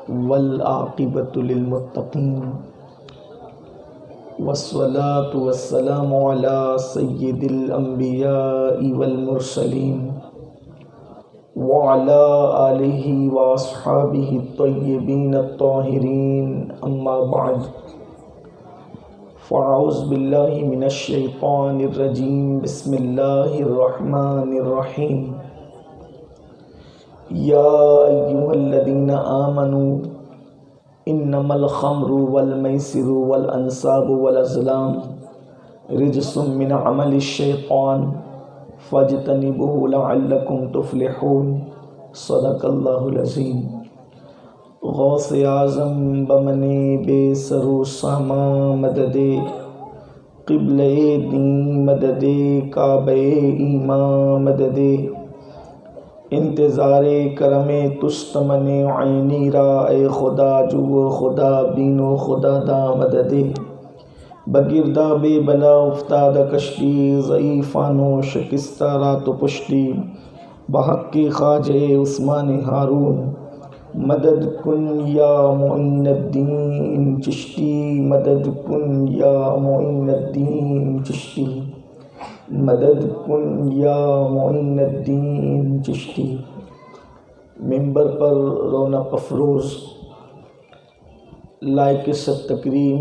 والعاقبۃ للمتقین والصلاة والسلام علی سید الانبیاء والمرسلین وعلی آلہ واصحابہ الطیبین الطاہرین اما بعد فاعوذ باللہ من الشیطان الرجیم بسم اللہ الرحمن الرحیم یا ایہا الذین آمنوا انما الخمر والمیسر والانصاب والازلام رجس من عمل الشیطان فاجتنبوہ لعلکم تفلحون صدق اللہ العظیم۔ غوث اعظم بمنے بے سرو ساما مددے قبلِ دین مددے کعبہ ایمان مددے انتظار کرم تستمن عینی را اے خدا جو خدا بین و خدا دا مددے بگردہ بے بلا افتاد کشتی ضعیفانو شکستہ رات و پشتی بحق کی خواجہ عثمان ہارون مدد کن یا معین الدین چشتی مدد کن یا معین الدین چشتی مدد کن یا معین الدین چشتی۔ ممبر پر رونق افروز لائق ست تکریم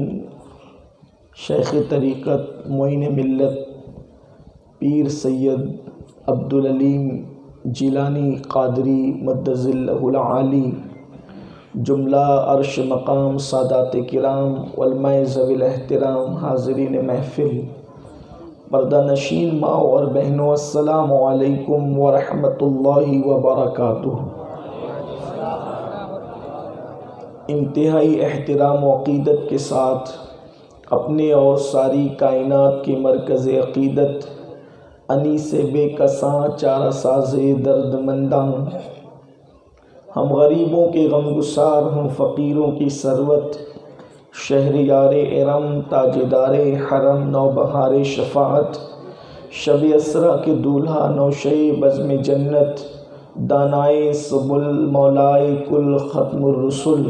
شیخ طریقت معین ملت پیر سید عبدالعلیم جیلانی قادری مدظ اللہ العالی، جملہ عرش مقام سادات کرام علماء ذوی الاحترام حاضرین محفل پردہ نشین ماں اور بہنوں، السلام علیکم ورحمۃ اللہ وبرکاتہ۔ انتہائی احترام و عقیدت کے ساتھ اپنے اور ساری کائنات کے مرکز عقیدت انیس بے کساں چارہ ساز درد منداں، ہم غریبوں کے غمگسار، ہم فقیروں کی ثروت، شہریار ارم تاجدار حرم نوبہار شفاعت، شب اسرا کے دولہا نوشے بزم جنت، دانائے سبل مولائے کل ختم الرسل،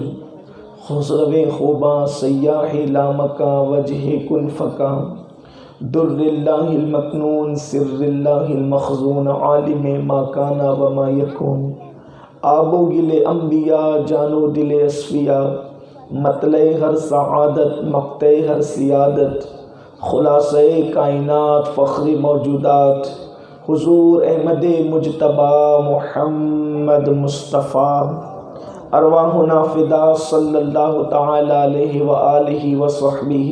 خسرو خوباں سیاح لامکاں وجہ کن فکاں، در اللہ المکنون سر اللہ المخزون عالم ما کان و ما یکون، آب و گل انبیاء جانو دل اصفیاء، مطلع ہر سعادت مقطع ہر سیادت، خلاصہ کائنات فخر موجودات، حضور احمد مجتبی محمد مصطفیٰ، ارواحنا فدا صلی اللہ تعالی علیہ وآلہ وصحبہ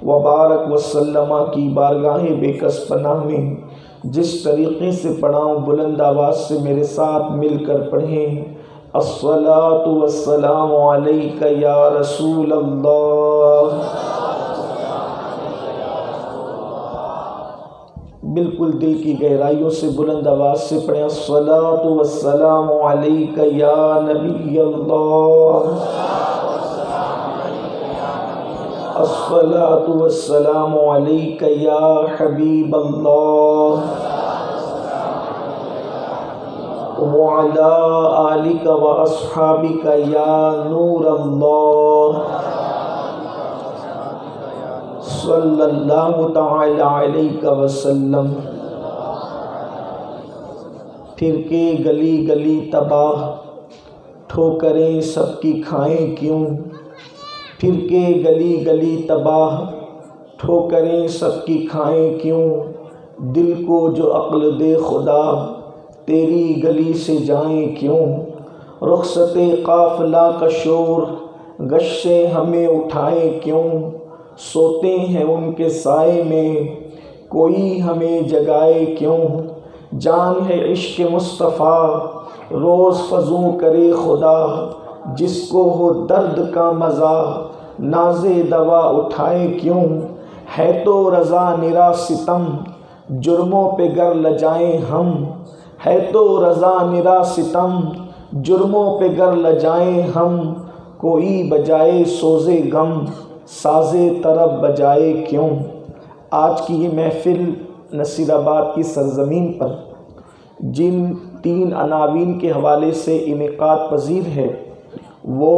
وبارک وسلم کی بارگاہ بے کس پناہ میں جس طریقے سے پڑھاؤں بلند آواز سے میرے ساتھ مل کر پڑھیں، الصلاۃ والسلام علیک یا رسول اللہ۔ بالکل دل کی گہرائیوں سے بلند آواز سے پڑھیں، الصلاۃ والسلام علیک یا نبی اللہ، الصلاۃ والسلام علیک یا حبیب اللہ، وعلی آلک و اصحابک یا نور اللہ، صلی اللہ تعالی علیہ وسلم۔ پھر کے گلی گلی تباہ، ٹھوکریں سب کی کھائیں کیوں، پھر کے گلی گلی تباہ، ٹھوکریں سب کی کھائیں کیوں، دل کو جو عقل دے خدا تیری گلی سے جائیں کیوں، رخصت قافلہ کا شور گش سے ہمیں اٹھائیں کیوں، سوتے ہیں ان کے سائے میں کوئی ہمیں جگائے کیوں، جان ہے عشق مصطفیٰ روز فزوں کرے خدا، جس کو ہو درد کا مزہ ناز دوا اٹھائے کیوں، ہے تو رضا نرا ستم جرموں پہ گر لجائیں ہم، ہے تو رضا نرا ستم جرموں پہ گر لجائیں ہم، کوئی بجائے سوز غم ساز طرب بجائے کیوں۔ آج کی یہ محفل نصیر آباد کی سرزمین پر جن 3 عناوین کے حوالے سے انعقاد پذیر ہے وہ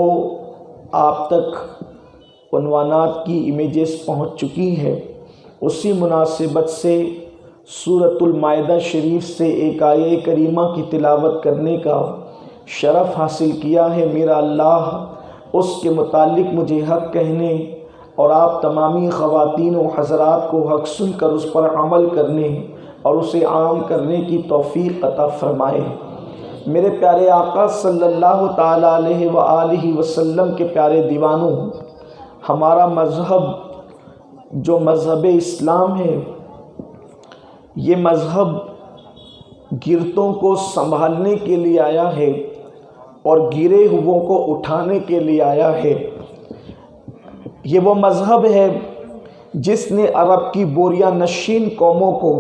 آپ تک عنوانات کی امیجز پہنچ چکی ہے۔ اسی مناسبت سے سورۃ المائدہ شریف سے ایک آیہ کریمہ کی تلاوت کرنے کا شرف حاصل کیا ہے۔ میرا اللہ اس کے متعلق مجھے حق کہنے اور آپ تمامی خواتین و حضرات کو حق سن کر اس پر عمل کرنے اور اسے عام کرنے کی توفیق عطا فرمائے۔ میرے پیارے آقا صلی اللہ تعالیٰ علیہ وآلہ وسلم کے پیارے دیوانوں، ہمارا مذہب جو مذہب اسلام ہے، یہ مذہب گرتوں کو سنبھالنے کے لیے آیا ہے اور گرے ہوئوں کو اٹھانے کے لیے آیا ہے۔ یہ وہ مذہب ہے جس نے عرب کی بوریا نشین قوموں کو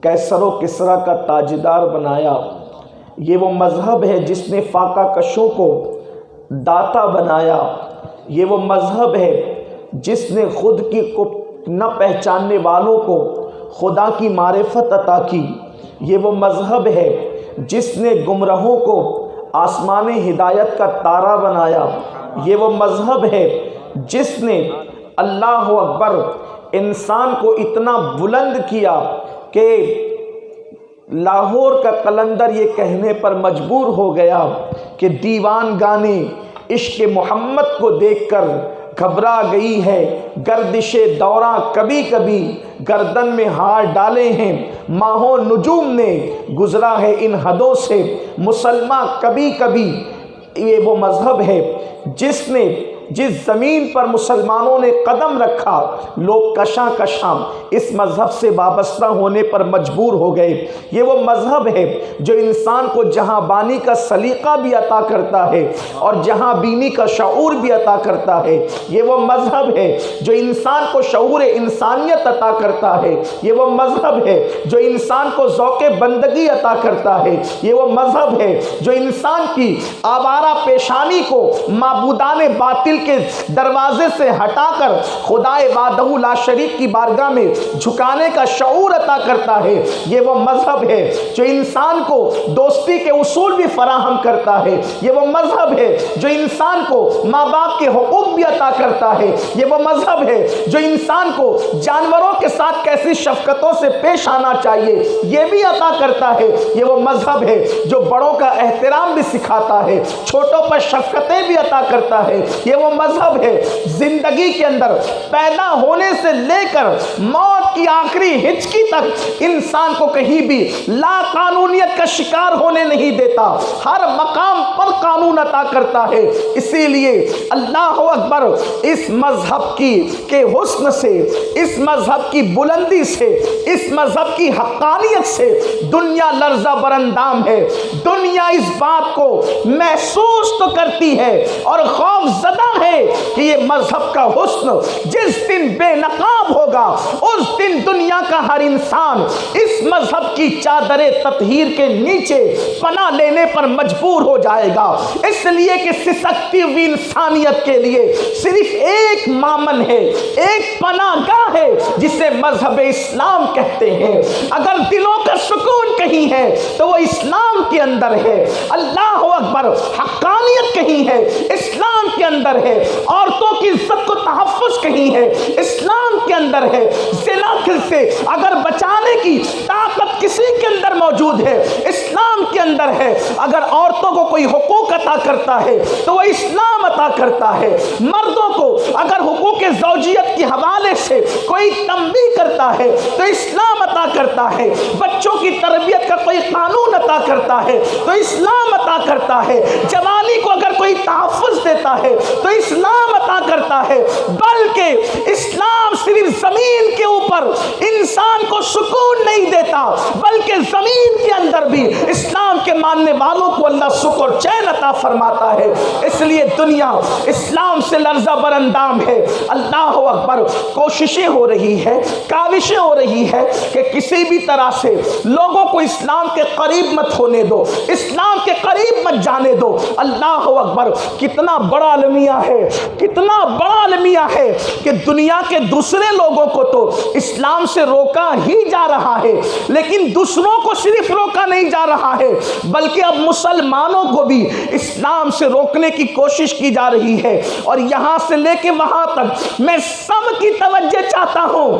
کیسر و کسریٰ کا تاجدار بنایا۔ یہ وہ مذہب ہے جس نے فاقہ کشوں کو داتا بنایا۔ یہ وہ مذہب ہے جس نے خود کی نہ پہچاننے والوں کو خدا کی معرفت عطا کی۔ یہ وہ مذہب ہے جس نے گمراہوں کو آسمان ہدایت کا تارا بنایا۔ یہ وہ مذہب ہے جس نے اللہ اکبر انسان کو اتنا بلند کیا کہ لاہور کا قلندر یہ کہنے پر مجبور ہو گیا کہ دیوان گانے عشق محمد کو دیکھ کر گھبرا گئی ہے، گردش دوراں کبھی کبھی گردن میں ہار ڈالے ہیں، ماہوں نجوم نے گزرا ہے ان حدوں سے مسلمان کبھی کبھی۔ یہ وہ مذہب ہے جس زمین پر مسلمانوں نے قدم رکھا، لوگ کشاں کشاں اس مذہب سے وابستہ ہونے پر مجبور ہو گئے۔ یہ وہ مذہب ہے جو انسان کو جہاں بانی کا سلیقہ بھی عطا کرتا ہے اور جہاں بینی کا شعور بھی عطا کرتا ہے۔ یہ وہ مذہب ہے جو انسان کو شعور انسانیت عطا کرتا ہے۔ یہ وہ مذہب ہے جو انسان کو ذوق بندگی عطا کرتا ہے۔ یہ وہ مذہب ہے جو انسان کی آوارہ پیشانی کو معبودان باطل کے دروازے سے ہٹا کر خدائے وحدہ لا شریک کی بارگاہ میں جھکانے کا شعور عطا کرتا ہے۔ یہ وہ مذہب ہے جو انسان کو دوستی کے اصول بھی فراہم کرتا ہے۔ یہ وہ مذہب ہے جو انسان کو ماں باپ کے حقوق بھی عطا کرتا ہے۔ یہ وہ مذہب ہے جو انسان کو جانوروں کے ساتھ کیسی شفقتوں سے پیش آنا چاہیے یہ بھی عطا کرتا ہے۔ یہ وہ مذہب ہے جو بڑوں کا احترام بھی سکھاتا ہے، چھوٹوں پر شفقتیں بھی عطا کرتا ہے۔ یہ وہ مذہب ہے زندگی کے اندر پیدا ہونے سے لے کر موت کی آخری ہچکی تک انسان کو کہیں بھی لا قانونیت کا شکار ہونے نہیں دیتا، ہر مقام پر قانون عطا کرتا ہے۔ اسی لیے اللہ اکبر اس مذہب کے حسن سے، اس مذہب کی بلندی سے، اس مذہب کی حقانیت سے دنیا لرزہ برندام ہے۔ دنیا اس بات کو محسوس تو کرتی ہے اور خوف زدہ ہے کہ یہ مذہب کا حسن جس دن بے نقاب ہوگا اس دن دنیا کا ہر انسان اس مذہب کی چادر تطہیر کے نیچے پناہ لینے پر مجبور ہو جائے گا۔ اس لیے کہ سسکتی ہوئی انسانیت کے لیے صرف ایک مامن ہے، ایک پناہ گاہ ہے جسے مذہب اسلام کہتے ہیں۔ اگر دلوں کا سکون کہیں ہے تو وہ اسلام کے اندر ہے۔ اللہ اکبر حقانیت کہیں ہے اسلام کے اندر ہے، عورتوں کی عزت کو تحفظ کہیں ہے اسلام کے اندر ہے، زنا سے اگر بچانے کی طاقت کسی کے اندر موجود ہے اسلام کے اندر ہے۔ اگر عورتوں کو کوئی حقوق عطا کرتا ہے تو وہ اسلام عطا کرتا ہے۔ مردوں کو اگر حقوق زوجیت کے حوالے سے کوئی تنبیہ کرتا ہے تو اسلام عطا کرتا ہے۔ بچوں کی تربیت کا کوئی قانون عطا کرتا ہے تو اسلام عطا کرتا ہے۔ جوانی کو اگر کوئی تحفظ دیتا ہے تو اسلام عطا کرتا ہے۔ بلکہ اسلام صرف زمین کے اوپر انسان کو سکون نہیں دیتا بلکہ زمین کے اندر بھی اسلام کے ماننے والوں کو اللہ سکون چین عطا فرماتا ہے۔ اس لیے دنیا اسلام سے لرزہ برندام ہے۔ اللہ اکبر کوششیں ہو رہی ہے، کاوشیں ہو رہی ہے کہ کسی بھی طرح سے لوگوں کو اسلام کے قریب مت ہونے دو، اسلام کے قریب مت جانے دو۔ اللہ اکبر، کتنا بڑا المیہ ہے، کتنا بڑا المیہ ہے کہ دنیا کے دوسرے لوگوں کو تو اسلام سے روکا ہی جا رہا ہے، لیکن دوسروں کو صرف روکا نہیں جا رہا ہے بلکہ اب مسلمانوں کو بھی اسلام سے روکنے کی کوشش کی جا رہی ہے۔ اور یہاں سے لے کے وہاں تک میں سب کی توجہ چاہتا ہوں،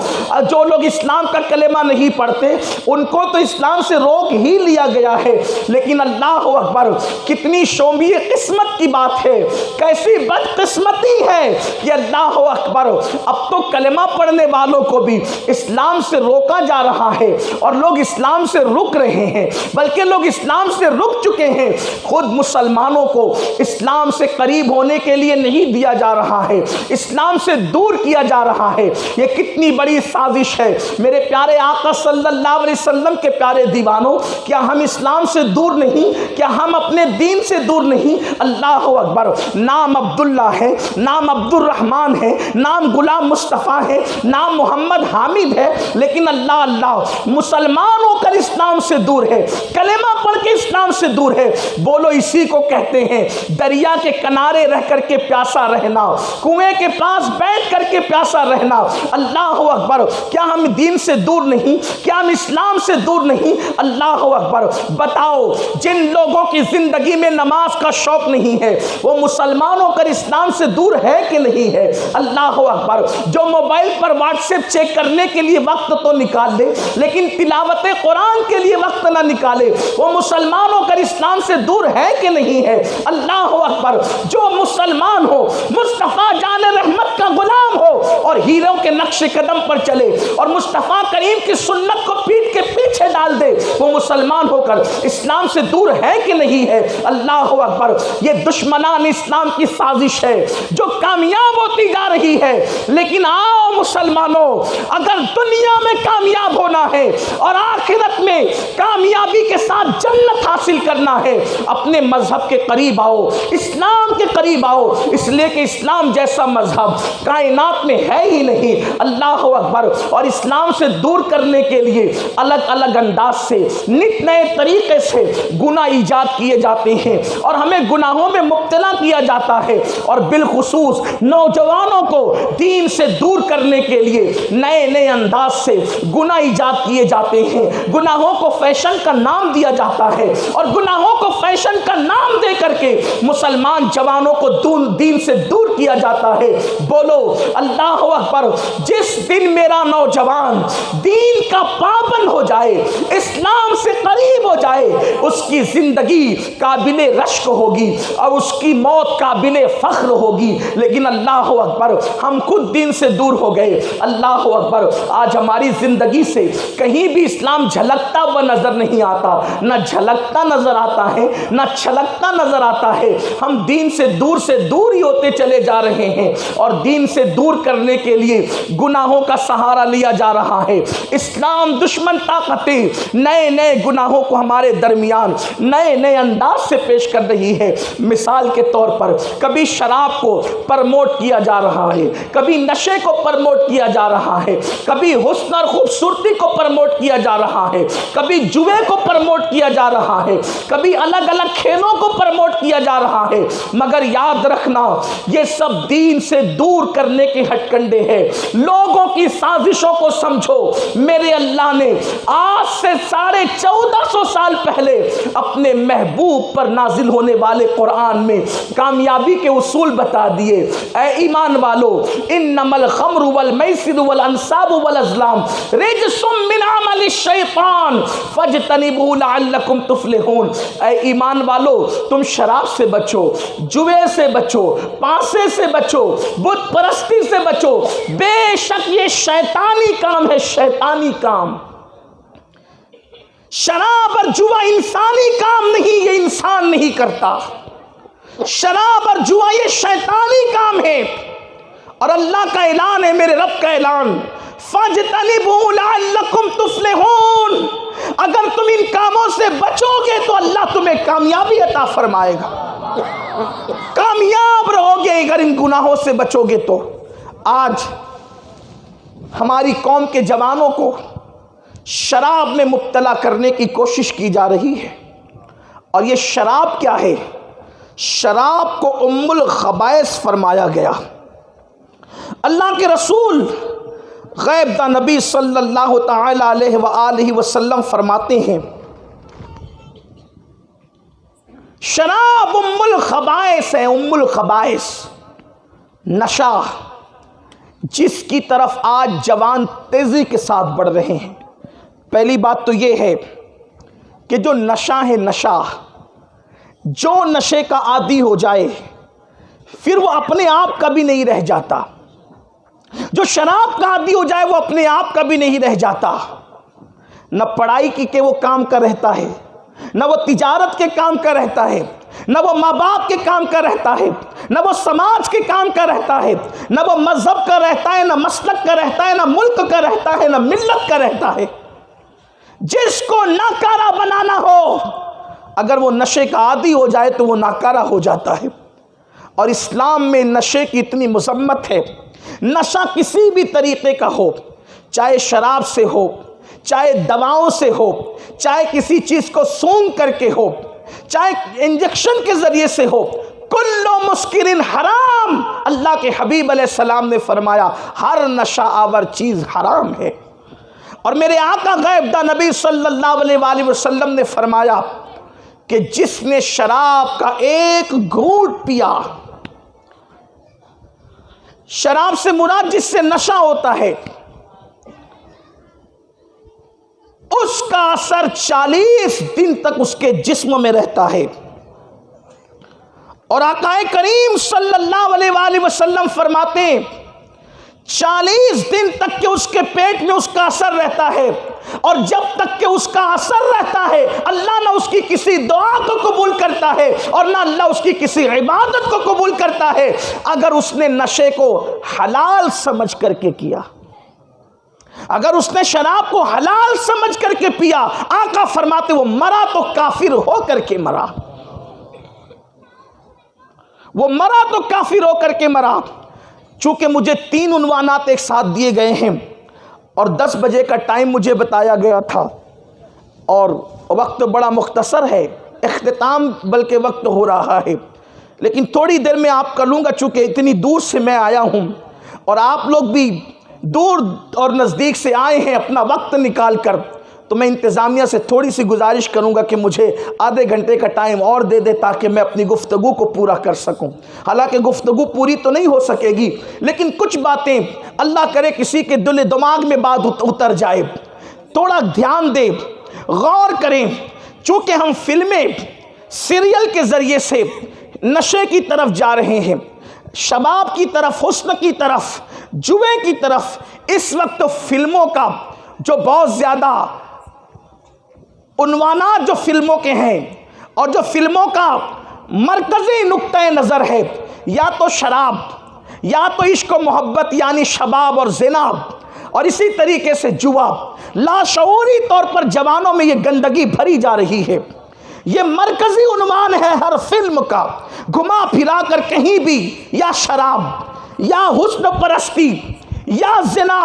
جو لوگ اسلام کا کلمہ نہیں پڑھتے ان کو تو اسلام سے روک ہی لیا گیا ہے، لیکن اللہ اکبر، کتنی شومی قسمت کی بات ہے، کیسی بدقسمتی ہے کہ اللہ اکبر، اب تو کلمہ پڑھنے والوں کو بھی اسلام سے روکا جا رہا ہے، اور لوگ اسلام سے رک رہے ہیں، بلکہ لوگ اسلام سے رک چکے ہیں۔ خود مسلمانوں کو اسلام سے قریب ہونے کے لیے نہیں دیا جا رہا ہے، اسلام سے دور کیا جا رہا ہے۔ یہ کتنی بڑی سازش ہے میرے پیارے آقا صلی اللہ علیہ وسلم کے پیارے دیوانوں، کیا ہم اسلام سے دور نہیں؟ کیا ہم اپنے دین سے دور نہیں؟ اللہ اکبر، نام عبداللہ ہے، نام عبد الرحمن ہے، نام غلام مصطفیٰ ہے، نام محمد حامد ہے، لیکن اللہ مسلمان ہو کر اسلام سے دور ہے، کلمہ پڑھ کے اسلام سے دور ہے۔ بولو اسی کو کہتے ہیں دریا کے کنارے رہ کر کے پیاسا رہنا، کنویں کے پاس بیٹھ کر کے پیاسا رہنا۔ اللہ اکبر، کیا ہم دین سے دور نہیں؟ کیا ہم اسلام سے دور نہیں؟ اللہ اکبر، بتاؤ جن لوگوں کی زندگی میں نماز کا شوق نہیں ہے وہ مسلمان ہو کر اسلام سے دور ہے کہ نہیں ہے؟ اللہ اکبر، جو موبائل پر واٹس ایپ چیک کرنے کے لیے وقت تو نکال لے لیکن تلاوت قرآن کے لیے وقت نہ نکالے، وہ مسلمان ہو کر اسلام سے دور ہے کہ نہیں ہے؟ اللہ اکبر، جو مسلمان ہو، مصطفیٰ جان رحمت کا غلام ہو اور ہیروں کے نقش قدم پر چلے اور مصطفیٰ کریم کی سنت کو پیٹ کے پیچھے ڈال دے، وہ مسلمان ہو کر اسلام سے دور ہے کہ نہیں ہے؟ اللہ اکبر، یہ دشمنان اسلام کی سازش ہے جو کامیاب ہوتی جا رہی ہے۔ لیکن آؤ مسلمانوں، اگر دنیا میں کامیاب ہونا ہے اور آخرت میں کامیابی کے ساتھ جنت حاصل کرنا ہے، اپنے مذہب کے قریب آؤ، اسلام کے قریب آؤ، اس لیے کہ اسلام جیسا مذہب کائنات میں ہے ہی نہیں۔ اللہ اکبر، اور اسلام سے دور کرنے کے لیے الگ الگ انداز سے، نت نئے طریقے سے گناہ ایجاد کیے جاتے ہیں اور ہمیں گناہوں میں مبتلا کیا جاتا ہے، اور بالخصوص نوجوانوں کو دین سے دور کرنے کے لیے نئے نئے انداز سے گناہ ایجاد کیے جاتے ہیں۔ گناہوں کو فیشن کا نام دیا جاتا ہے اور گناہوں کو فیشن کا نام دے کر کے مسلمان جوانوں کو دین سے دور کیا جاتا ہے۔ بولو اللہ اکبر، جس دن میرا نوجوان دین کا پابند ہو جائے، اسلام سے قریب ہو جائے، اس کی زندگی قابل رشک ہوگی اور اس کی موت قابل فخر ہوگی۔ لیکن اللہ اکبر، ہم خود دین سے دور ہو گئے۔ اللہ اکبر، آج ہماری زندگی سے کہیں بھی اسلام جھلکتا ہوا نظر نہیں آتا، نہ جھلکتا نظر آتا ہے نہ چھلکتا نظر آتا ہے۔ ہم دین سے دور ہی ہوتے چلے جا رہے ہیں، اور دین سے دور کرنے کے لیے گناہوں کا سہارا لیا جا رہا ہے۔ اسلام دشمن طاقتیں نئے نئے گناہوں کو ہمارے درمیان نئے نئے انداز سے پیش کر رہی ہے۔ مثال کے طور پر کبھی شراب کو پرموٹ کیا جا رہا ہے، کبھی نشے کو پرموٹ کیا جا رہا ہے، کبھی حسن اور خوبصورتی کو پرموٹ کیا جا رہا ہے، کبھی جوے کو پرموٹ کیا جا رہا ہے، کبھی الگ الگ کھیلوں کو پرموٹ کیا جا رہا ہے۔ مگر یاد رکھنا، یہ سب دین سے دور کرنے کے ہتھ کنڈے ہیں۔ لوگوں کی سازشوں کو سمجھو۔ میرے اللہ نے آج سے 1450 سال پہلے اپنے محبوب پر نازل ہونے والے قرآن میں کامیابی کے اصول بتا دیے۔ اے ایمان والو، انما الخمر والمیسر والانصاب والازلام رجس من عمل الشیطان فاجتنبوہ لعلکم تفلحون۔ اے ایمان والو، تم شراب سے بچو، جوے سے بچو، پانسے سے بچو، بت پرستی سے بچو، بے شک یہ شیطانی کام ہے، شیطانی کام۔ شراب اور جوا انسانی کام نہیں، یہ انسان نہیں کرتا۔ شراب اور جوا یہ شیطانی کام ہے، اور اللہ کا اعلان ہے، میرے رب کا اعلان، فَاجْتَنِبُوا لَعَلَّكُمْ تُفْلِحُونَ۔ اگر تم ان کاموں سے بچو گے تو اللہ تمہیں کامیابی عطا فرمائے گا، کامیاب رہو گے اگر ان گناہوں سے بچو گے تو۔ آج ہماری قوم کے جوانوں کو شراب میں مبتلا کرنے کی کوشش کی جا رہی ہے، اور یہ شراب کیا ہے؟ شراب کو ام الخبائث فرمایا گیا۔ اللہ کے رسول غیب دا نبی صلی اللہ تعالی علیہ وآلہ وسلم فرماتے ہیں شراب ام الخبائث ہے، ام الخبائث، نشہ جس کی طرف آج جوان تیزی کے ساتھ بڑھ رہے ہیں۔ پہلی بات تو یہ ہے کہ جو نشہ ہے، نشہ جو نشے کا عادی ہو جائے پھر وہ اپنے آپ کا بھی نہیں رہ جاتا، جو شراب کا عادی ہو جائے وہ اپنے آپ کا بھی نہیں رہ جاتا، نہ پڑھائی کی کہ وہ کام کا رہتا ہے، نہ وہ تجارت کے کام کا رہتا ہے، نہ وہ ماں باپ کے کام کا رہتا ہے، نہ وہ سماج کے کام کا رہتا ہے، نہ وہ مذہب کا رہتا ہے، نہ مسلک کا رہتا ہے، نہ ملک کا رہتا ہے، نہ ملت کا رہتا ہے۔ جس کو ناکارہ بنانا ہو اگر وہ نشے کا عادی ہو جائے تو وہ ناکارہ ہو جاتا ہے۔ اور اسلام میں نشے کی اتنی مذمت ہے، نشہ کسی بھی طریقے کا ہو، چاہے شراب سے ہو، چاہے دواؤں سے ہو، چاہے کسی چیز کو سونگھ کر کے ہو، چاہے انجیکشن کے ذریعے سے ہو، کل مسکرن حرام۔ اللہ کے حبیب علیہ السلام نے فرمایا ہر نشہ آور چیز حرام ہے۔ اور میرے آقا غیب دا نبی صلی اللہ علیہ وآلہ وسلم نے فرمایا کہ جس نے شراب کا ایک گھونٹ پیا، شراب سے مراد جس سے نشہ ہوتا ہے، اس کا اثر 40 دن تک اس کے جسم میں رہتا ہے۔ اور آقا کریم صلی اللہ علیہ وآلہ وسلم فرماتے ہیں 40 دن تک کہ اس کے پیٹ میں اس کا اثر رہتا ہے، اور جب تک کہ اس کا اثر رہتا ہے اللہ نہ اس کی کسی دعا کو قبول کرتا ہے اور نہ اللہ اس کی کسی عبادت کو قبول کرتا ہے اگر اس نے نشے کو حلال سمجھ کر کے کیا۔ اگر اس نے شراب کو حلال سمجھ کر کے پیا، آقا فرماتے وہ مرا تو کافر ہو کر کے مرا، وہ مرا تو کافر ہو کر کے مرا۔ چونکہ مجھے 3 عنوانات ایک ساتھ دیے گئے ہیں اور 10 بجے کا ٹائم مجھے بتایا گیا تھا اور وقت بڑا مختصر ہے، اختتام بلکہ وقت ہو رہا ہے، لیکن تھوڑی دیر میں آپ کر لوں گا چونکہ اتنی دور سے میں آیا ہوں اور آپ لوگ بھی دور اور نزدیک سے آئے ہیں اپنا وقت نکال کر، تو میں انتظامیہ سے تھوڑی سی گزارش کروں گا کہ مجھے آدھے گھنٹے کا ٹائم اور دے دے تاکہ میں اپنی گفتگو کو پورا کر سکوں۔ حالانکہ گفتگو پوری تو نہیں ہو سکے گی لیکن کچھ باتیں اللہ کرے کسی کے دل دماغ میں بات اتر جائے، تھوڑا دھیان دے، غور کریں۔ چونکہ ہم فلمیں سیریل کے ذریعے سے نشے کی طرف جا رہے ہیں، شباب کی طرف، حسن کی طرف، جوے کی طرف، اس وقت فلموں کا جو بہت زیادہ عنوانات جو فلموں کے ہیں اور جو فلموں کا مرکزی نقطۂ نظر ہے یا تو شراب یا تو عشق و محبت یعنی شباب اور زنا، اور اسی طریقے سے جوا، لاشعوری طور پر جوانوں میں یہ گندگی بھری جا رہی ہے۔ یہ مرکزی عنوان ہے ہر فلم کا، گھما پھرا کر کہیں بھی یا شراب یا حسن پرستی یا زنا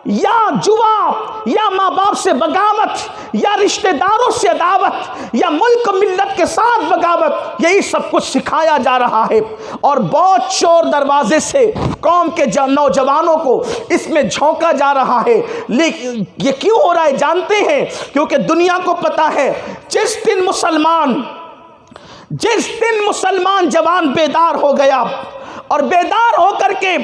یا جوا یا ماں باپ سے بغاوت یا رشتہ داروں سے عداوت یا ملک ملت کے ساتھ بغاوت، یہی سب کچھ سکھایا جا رہا ہے اور بہت چور دروازے سے قوم کے نوجوانوں کو اس میں جھونکا جا رہا ہے۔ لیکن یہ کیوں ہو رہا ہے جانتے ہیں؟ کیونکہ دنیا کو پتا ہے جس دن مسلمان جوان بیدار ہو گیا اور بیدار ہو کر کے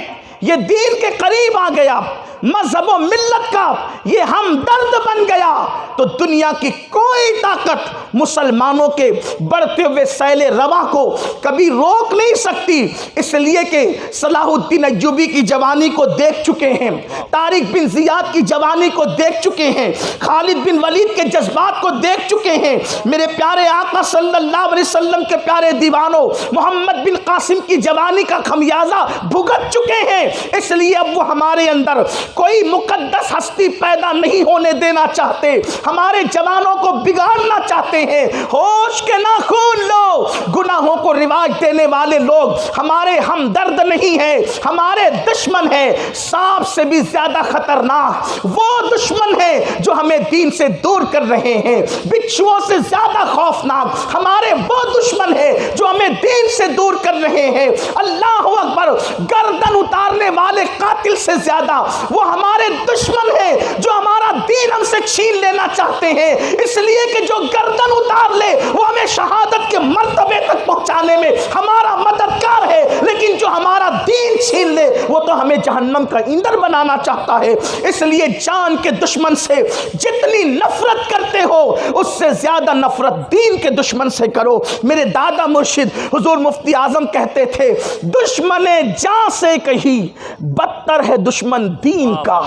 یہ دین کے قریب آ گیا، مذہب و ملت کا یہ ہمدرد بن گیا، تو دنیا کی کوئی طاقت مسلمانوں کے بڑھتے ہوئے سیل رواں کو کبھی روک نہیں سکتی۔ اس لیے کہ صلاح الدین ایوبی کی جوانی کو دیکھ چکے ہیں، طارق بن زیاد کی جوانی کو دیکھ چکے ہیں، خالد بن ولید کے جذبات کو دیکھ چکے ہیں، میرے پیارے آقا صلی اللہ علیہ وسلم کے پیارے دیوانوں محمد بن قاسم کی جوانی کا خمیازہ بھگت چکے ہیں۔ اس لیے اب وہ ہمارے اندر کوئی مقدس ہستی پیدا نہیں ہونے دینا چاہتے، ہمارے جوانوں کو بگاڑنا چاہتے ہیں۔ ہوش کے ناخن لو، گناہوں کو رواج علاج دینے والے لوگ ہمارے ہمدرد نہیں ہیں، ہمارے دشمن ہیں۔ سانپ سے بھی زیادہ خطرناک وہ دشمن ہے جو ہمیں دین سے دور کر رہے ہیں، بچھوؤں سے زیادہ خوفناک ہمارے وہ دشمن ہے جو ہمیں دین سے دور کر رہے ہیں۔ اللہ اکبر، گردن اتارنے والے قاتل سے زیادہ وہ ہمارے دشمن ہے جو ہمارا دین ہم سے چھین لینا چاہتے ہیں، اس لیے کہ جو گردن اتار لے وہ ہمیں شہادت کے مرتبے تک پہنچانے میں ہمارا مددگار ہے، لیکن جو ہمارا دین چھین لے وہ تو ہمیں جہنم کا ایندھن بنانا چاہتا ہے۔ اس لیے جان کے دشمن سے جتنی نفرت کرتے ہو اس سے زیادہ نفرت دین کے دشمن سے کرو۔ میرے دادا مرشد حضور مفتی اعظم کہتے تھے، دشمن جان سے کہیں بدتر ہے دشمن دین کا،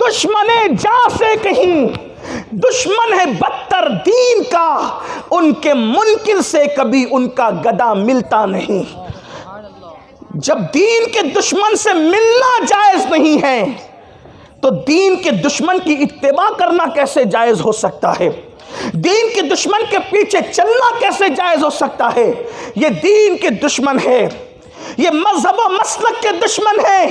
دشمن جان سے کہیں دشمن ہے بدتر دین کا، ان کے منکر سے کبھی ان کا گدا ملتا نہیں۔ جب دین کے دشمن سے ملنا جائز نہیں ہے تو دین کے دشمن کی اتباع کرنا کیسے جائز ہو سکتا ہے؟ دین کے دشمن کے پیچھے چلنا کیسے جائز ہو سکتا ہے؟ یہ دین کے دشمن ہے، یہ مذہب و مسلک کے دشمن ہے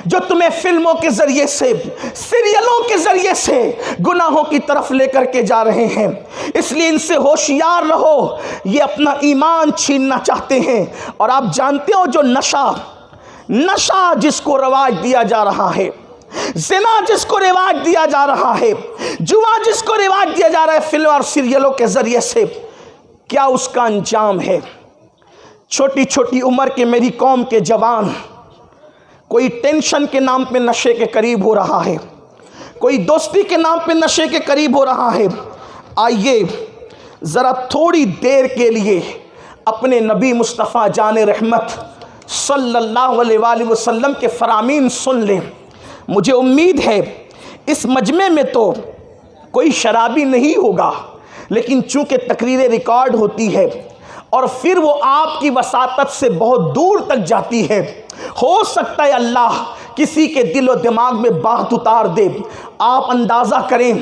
جو تمہیں فلموں کے ذریعے سے، سیریلوں کے ذریعے سے گناہوں کی طرف لے کر کے جا رہے ہیں۔ اس لیے ان سے ہوشیار رہو، یہ اپنا ایمان چھیننا چاہتے ہیں۔ اور آپ جانتے ہو جو نشہ جس کو رواج دیا جا رہا ہے، زنا جس کو رواج دیا جا رہا ہے، جوا جس کو رواج دیا جا رہا ہے فلم اور سیریلوں کے ذریعے سے، کیا اس کا انجام ہے؟ چھوٹی چھوٹی عمر کے میری قوم کے جوان کوئی ٹینشن کے نام پہ نشے کے قریب ہو رہا ہے، کوئی دوستی کے نام پہ نشے کے قریب ہو رہا ہے۔ آئیے ذرا تھوڑی دیر کے لیے اپنے نبی مصطفیٰ جان رحمت صلی اللہ علیہ وآلہ وسلم کے فرامین سن لیں۔ مجھے امید ہے اس مجمع میں تو کوئی شرابی نہیں ہوگا، لیکن چونکہ تقریر ریکارڈ ہوتی ہے اور پھر وہ آپ کی وساطت سے بہت دور تک جاتی ہے، ہو سکتا ہے اللہ کسی کے دل و دماغ میں بات اتار دے۔ آپ اندازہ کریں،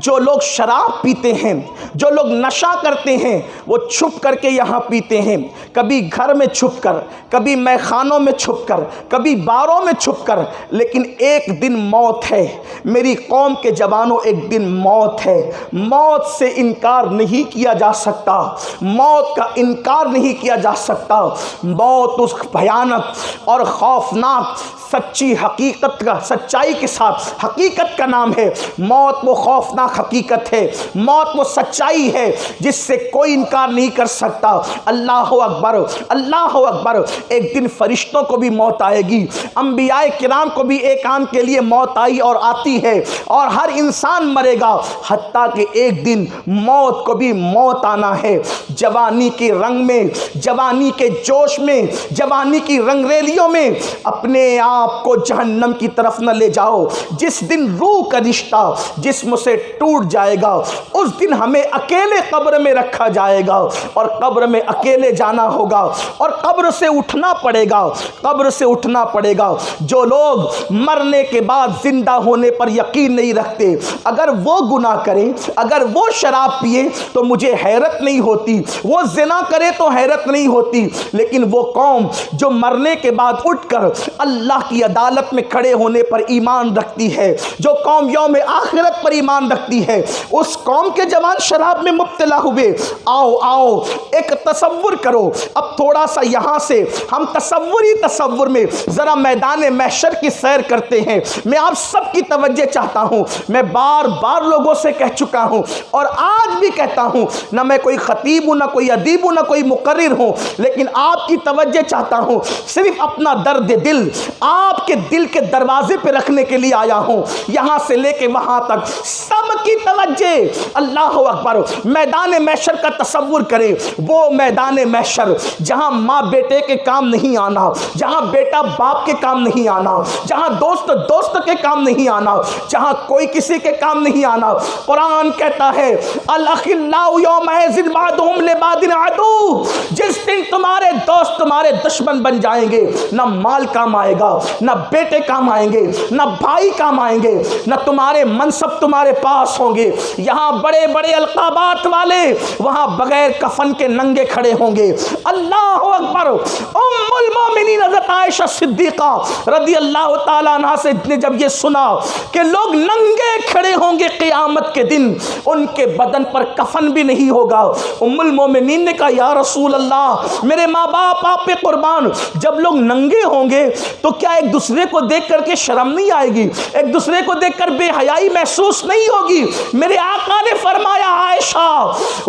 جو لوگ شراب پیتے ہیں، جو لوگ نشہ کرتے ہیں، وہ چھپ کر کے یہاں پیتے ہیں، کبھی گھر میں چھپ کر، کبھی میخانوں میں چھپ کر، کبھی باروں میں چھپ کر، لیکن ایک دن موت ہے۔ میری قوم کے جوانوں، ایک دن موت ہے۔ موت سے انکار نہیں کیا جا سکتا، موت کا انکار نہیں کیا جا سکتا۔ موت اس بھیانک اور خوفناک سچی حقیقت کا، سچائی کے ساتھ حقیقت کا نام ہے۔ موت وہ خوفناک حقیقت ہے، موت وہ سچائی ہے جس سے کوئی انکار نہیں کر سکتا۔ اللہ اکبر، اللہ اکبر۔ ایک دن فرشتوں کو بھی موت آئے گی، انبیاء کرام کو بھی ایک آن کے لیے موت آئی اور آتی ہے، اور ہر انسان مرے گا، حتیٰ کہ ایک دن موت کو بھی موت آنا ہے۔ جوانی کے رنگ میں، جوانی کے جوش میں، جوانی کی رنگ ریلیوں میں اپنے آپ کو جہنم کی طرف نہ لے جاؤ۔ جس دن روح کا رشتہ جسم سے ٹوٹ جائے گا، اس دن ہمیں اکیلے قبر میں رکھا جائے گا، اور قبر میں اکیلے جانا ہوگا، اور قبر سے اٹھنا پڑے گا، قبر سے اٹھنا پڑے گا۔ جو لوگ مرنے کے بعد زندہ ہونے پر یقین نہیں رکھتے، اگر وہ گناہ کریں، اگر وہ شراب پیے تو مجھے حیرت نہیں ہوتی، وہ زنا کرے تو حیرت نہیں ہوتی، لیکن وہ قوم جو مرنے کے بعد اٹھ کر اللہ کی عدالت میں کھڑے ہونے پر ایمان رکھتی ہے، جو قوم یوم آخرت پر ایمان رکھتی ہے، اس قوم کے جوان شراب میں مبتلا ہوئے۔ آؤ ایک تصور کرو، اب تھوڑا سا یہاں سے ہم تصور میں ذرا میدان محشر کی سیر کرتے ہیں۔ میں آپ سب کی توجہ چاہتا ہوں، میں بار بار لوگوں سے کہہ چکا ہوں اور آج بھی کہتا ہوں، نہ میں کوئی خطیب ہوں، نہ کوئی ادیب ہوں، نہ کوئی مقرر ہوں، لیکن آپ کی توجہ چاہتا ہوں، صرف اپنا درد دل آپ کے دل کے دروازے پہ رکھنے کے لیے آیا ہوں، یہاں سے لے کے وہاں تک سب کی توجہ۔ اللہ اکبر۔ میدان محشر کا تصور کریں، وہ میدان محشر جہاں ماں بیٹے کے کام نہیں آنا، جہاں بیٹا باپ کے کام نہیں آنا، جہاں دوست کے کام نہیں آنا، جہاں کوئی کسی کے کام نہیں آنا۔ قرآن کہتا ہے الاخلاء یومئذ بعضهم لبعض عدو، جس دن تمہارے دوست تمہارے دشمن بن جائیں گے، نہ مال کام آئے گا، نہ بیٹے کام آئیں گے، نہ بھائی کام آئیں گے، نہ تمہارے منصب تمہارے پاس ہوں گے۔ یہاں بڑے بڑے القابات والے وہاں بغیر کفن کے ننگے کھڑے ہوں گے۔ اللہ اکبر۔ ام المومنین حضرت عائشہ صدیقہ رضی اللہ تعالیٰ عنہ سے نے جب یہ سنا کہ لوگ ننگے کھڑے ہوں گے قیامت کے دن، ان کے بدن پر کفن بھی نہیں ہوگا، ام المومنین نے کہا یا رسول اللہ، میرے ماں باپ آپ پہ قربان، جب لوگ ننگے ہوں گے تو کیا ایک دوسرے کو دیکھ کر کے شرم نہیں آئے گی، ایک دوسرے کو دیکھ کر بے حیائی محسوس نہیں ہوگی؟ میرے آقا نے فرمایا عائشہ،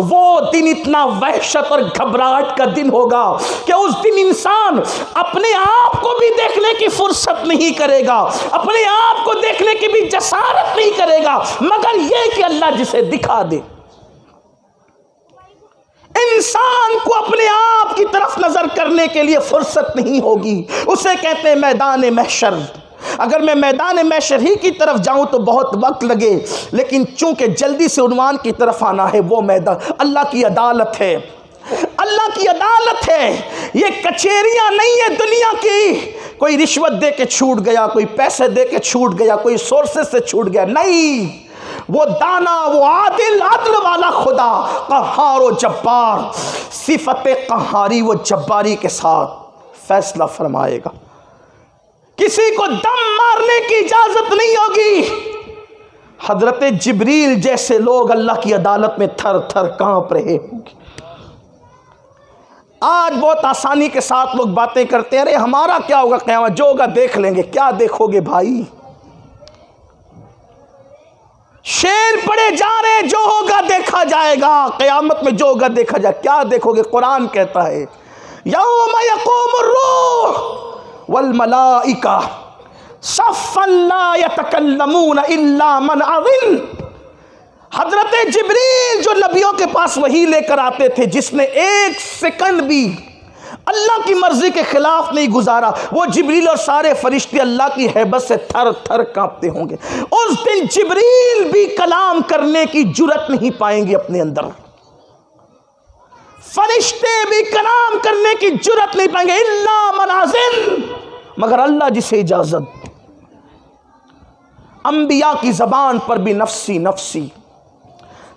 وہ دن اتنا وحشت اور گھبراہٹ کا دن ہوگا کہ اس دن انسان اپنے آپ کو بھی دیکھنے کی فرصت نہیں کرے گا، اپنے آپ کو دیکھنے کی بھی جسارت نہیں کرے گا، مگر یہ کہ اللہ جسے دکھا دے۔ انسان کو اپنے آپ کی طرف نظر کرنے کے لیے فرصت نہیں ہوگی، اسے کہتے ہیں میدان محشر۔ اگر میں میدان محشر ہی کی طرف جاؤں تو بہت وقت لگے، لیکن چونکہ جلدی سے عنوان کی طرف آنا ہے، وہ میدان اللہ کی عدالت ہے، اللہ کی عدالت ہے، یہ کچہریاں نہیں ہے دنیا کی، کوئی رشوت دے کے چھوٹ گیا، کوئی پیسے دے کے چھوٹ گیا، کوئی سورسز سے چھوٹ گیا، نہیں، وہ دانا، وہ عادل، عدل والا خدا، قہار و جبار، صفت قہاری و جباری کے ساتھ فیصلہ فرمائے گا۔ کسی کو دم مارنے کی اجازت نہیں ہوگی۔ حضرت جبریل جیسے لوگ اللہ کی عدالت میں تھر تھر کانپ رہے ہوں گے۔ آج بہت آسانی کے ساتھ لوگ باتیں کرتے ہیں، ارے ہمارا کیا ہوگا قیامت، جو ہوگا دیکھ لیں گے۔ کیا دیکھو گے بھائی؟ شیر پڑے جا رہے، جو ہوگا دیکھا جائے گا، قیامت میں جو ہوگا دیکھا جائے گا۔ کیا دیکھو گے؟ قرآن کہتا ہے یوم یقوم الروح والملائکہ صفا لا یتکلمون الا من اذن۔ حضرت جبریل جو نبیوں کے پاس وحی لے کر آتے تھے، جس نے ایک سیکنڈ بھی اللہ کی مرضی کے خلاف نہیں گزارا، وہ جبریل اور سارے فرشتے اللہ کی ہیبت سے تھر تھر کانپتے ہوں گے۔ اس دن جبریل بھی کلام کرنے کی جرت نہیں پائیں گے اپنے اندر، فرشتے بھی کلام کرنے کی جرت نہیں پائیں گے، الا من اذن، مگر اللہ جسے اجازت۔ انبیاء کی زبان پر بھی نفسی نفسی،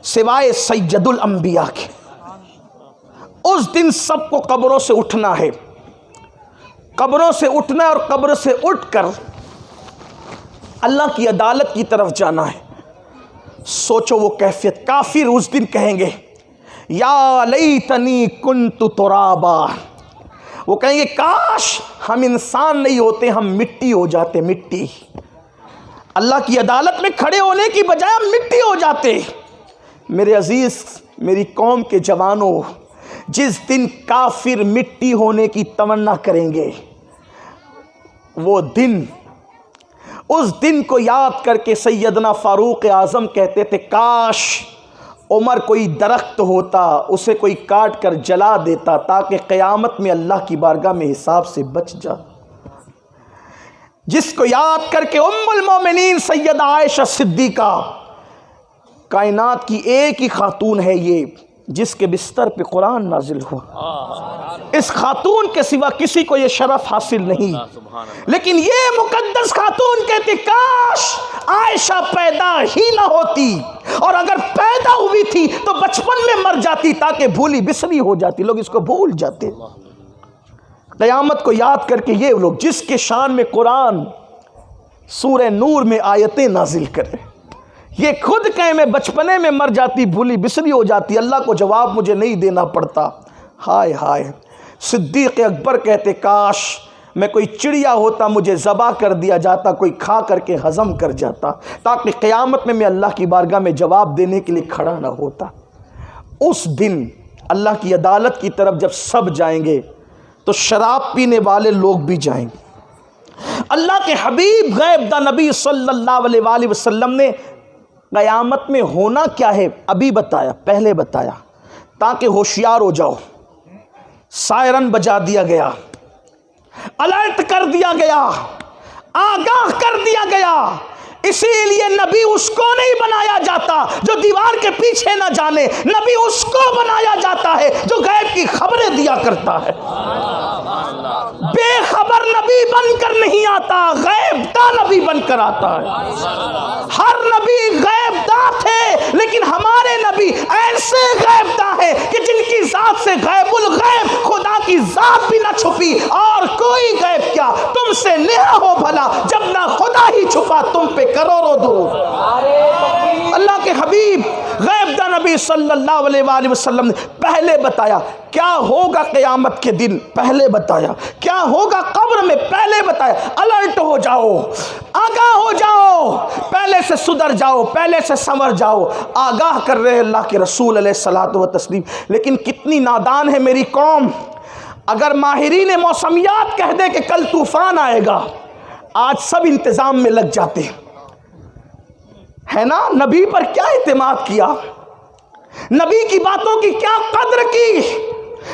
سوائے سید الانبیاء کے۔ اس دن سب کو قبروں سے اٹھنا ہے، قبروں سے اٹھنا ہے، اور قبر سے اٹھ کر اللہ کی عدالت کی طرف جانا ہے۔ سوچو وہ کیفیت، کافر اس دن کہیں گے یا لیتنی کنت ترابا، وہ کہیں گے کاش ہم انسان نہیں ہوتے، ہم مٹی ہو جاتے، مٹی۔ اللہ کی عدالت میں کھڑے ہونے کی بجائے ہم مٹی ہو جاتے۔ میرے عزیز، میری قوم کے جوانوں، جس دن کافر مٹی ہونے کی تمنا کریں گے، وہ دن، اس دن کو یاد کر کے سیدنا فاروق اعظم کہتے تھے کاش عمر کوئی درخت ہوتا، اسے کوئی کاٹ کر جلا دیتا تاکہ قیامت میں اللہ کی بارگاہ میں حساب سے بچ جا۔ جس کو یاد کر کے ام المومنین سیدہ عائشہ صدیقہ، کائنات کی ایک ہی خاتون ہے یہ جس کے بستر پہ قرآن نازل ہوا، اس خاتون کے سوا کسی کو یہ شرف حاصل نہیں، لیکن یہ مقدس خاتون کہتی کاش عائشہ پیدا ہی نہ ہوتی، اور اگر پیدا ہوئی تھی تو بچپن میں مر جاتی تاکہ بھولی بسری ہو جاتی، لوگ اس کو بھول جاتے۔ قیامت کو یاد کر کے یہ لوگ جس کے شان میں قرآن سورہ نور میں آیتیں نازل کرے، یہ خود کہیں میں بچپنے میں مر جاتی، بھولی بسری ہو جاتی، اللہ کو جواب مجھے نہیں دینا پڑتا۔ ہائے ہائے، صدیق اکبر کہتے کاش میں کوئی چڑیا ہوتا، مجھے ذبح کر دیا جاتا، کوئی کھا کر کے ہضم کر جاتا، تاکہ قیامت میں اللہ کی بارگاہ میں جواب دینے کے لیے کھڑا نہ ہوتا۔ اس دن اللہ کی عدالت کی طرف جب سب جائیں گے تو شراب پینے والے لوگ بھی جائیں گے۔ اللہ کے حبیب غیب دا نبی صلی اللہ علیہ وآلہ وسلم نے قیامت میں ہونا کیا ہے ابھی بتایا، پہلے بتایا تاکہ ہوشیار ہو جاؤ۔ سائرن بجا دیا گیا، الرٹ کر دیا گیا، آگاہ کر دیا گیا۔ اسی لیے نبی اس کو نہیں بنایا جاتا جو دیوار کے پیچھے نہ جانے، نبی اس کو بنایا جاتا ہے جو غیب کی خبریں دیا دیا کرتا ہے. بے خبر نبی بن کر نہیں آتا، غیب داں نبی بن کر آتا ہے. ہر نبی غیب داں تھے، لیکن ہمارے نبی ایسے غیب داں ہیں کہ جن کی ذات سے غیب الغیب خدا کی ذات بھی نہ چھپی، اور کوئی غیب کیا تم سے نیا ہو بھلا جب نہ خدا ہی چھپا تم پہ کروڑوں درود. اللہ کے حبیب غیب داں نبی صلی اللہ علیہ وآلہ وسلم نے پہلے بتایا کیا ہوگا قیامت کے دن، پہلے بتایا کیا ہوگا قبر میں، پہلے بتایا. الرٹ ہو جاؤ، آگاہ ہو جاؤ، پہلے سے سدھر جاؤ، پہلے سے سنور جاؤ. آگاہ کر رہے اللہ کے رسول علیہ الصلوۃ والتسلیم. لیکن کتنی نادان ہے میری قوم. اگر ماہرین موسمیات کہہ دے کہ کل طوفان آئے گا، آج سب انتظام میں لگ جاتے ہے نا. نبی پر کیا اعتماد کیا، نبی کی باتوں کی کیا قدر کی،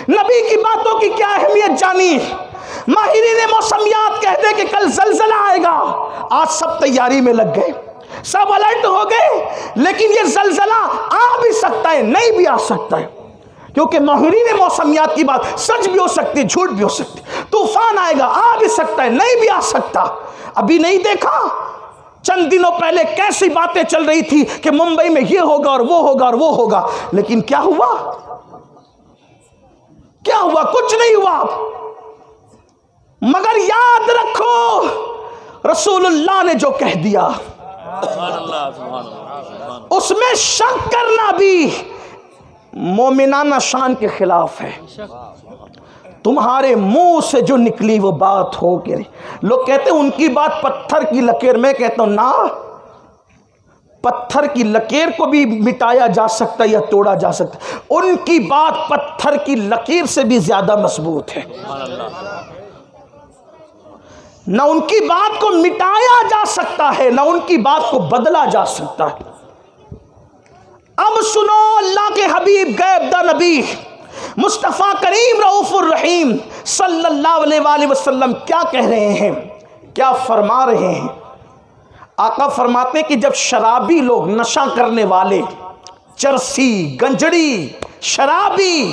نبی کی باتوں کی کیا اہمیت جانی. ماہرین موسمیات کہہ دے کہ کل زلزلہ آئے گا، آج سب تیاری میں لگ گئے، سب الرٹ ہو گئے. لیکن یہ زلزلہ آ بھی سکتا ہے، نہیں بھی آ سکتا ہے، کیونکہ ماہرین موسمیات کی بات سچ بھی ہو سکتی، جھوٹ بھی ہو سکتی. طوفان آئے گا، آ بھی سکتا ہے، نہیں بھی آ سکتا. ابھی نہیں دیکھا چند دنوں پہلے کیسی باتیں چل رہی تھی کہ ممبئی میں یہ ہوگا اور وہ ہوگا اور وہ ہوگا، لیکن کیا ہوا؟ کیا ہوا؟ کچھ نہیں ہوا. مگر یاد رکھو رسول اللہ نے جو کہہ دیا اس میں شک کرنا بھی مومنانہ شان کے خلاف ہے. تمہارے منہ سے جو نکلی وہ بات ہو کے لوگ کہتے ہیں ان کی بات پتھر کی لکیر. میں کہتا ہوں نہ، پتھر کی لکیر کو بھی مٹایا جا سکتا ہے یا توڑا جا سکتا ہے، ان کی بات پتھر کی لکیر سے بھی زیادہ مضبوط ہے. نہ ان کی بات کو مٹایا جا سکتا ہے، نہ ان کی بات کو بدلا جا سکتا ہے. اب سنو اللہ کے حبیب غیب داں نبی مصطفیٰ کریم رؤوف الرحیم صلی اللہ علیہ وآلہ وسلم کیا کہہ رہے ہیں، کیا فرما رہے ہیں. آقا فرماتے ہیں کہ جب شرابی لوگ، نشہ کرنے والے، چرسی، گنجڑی، شرابی،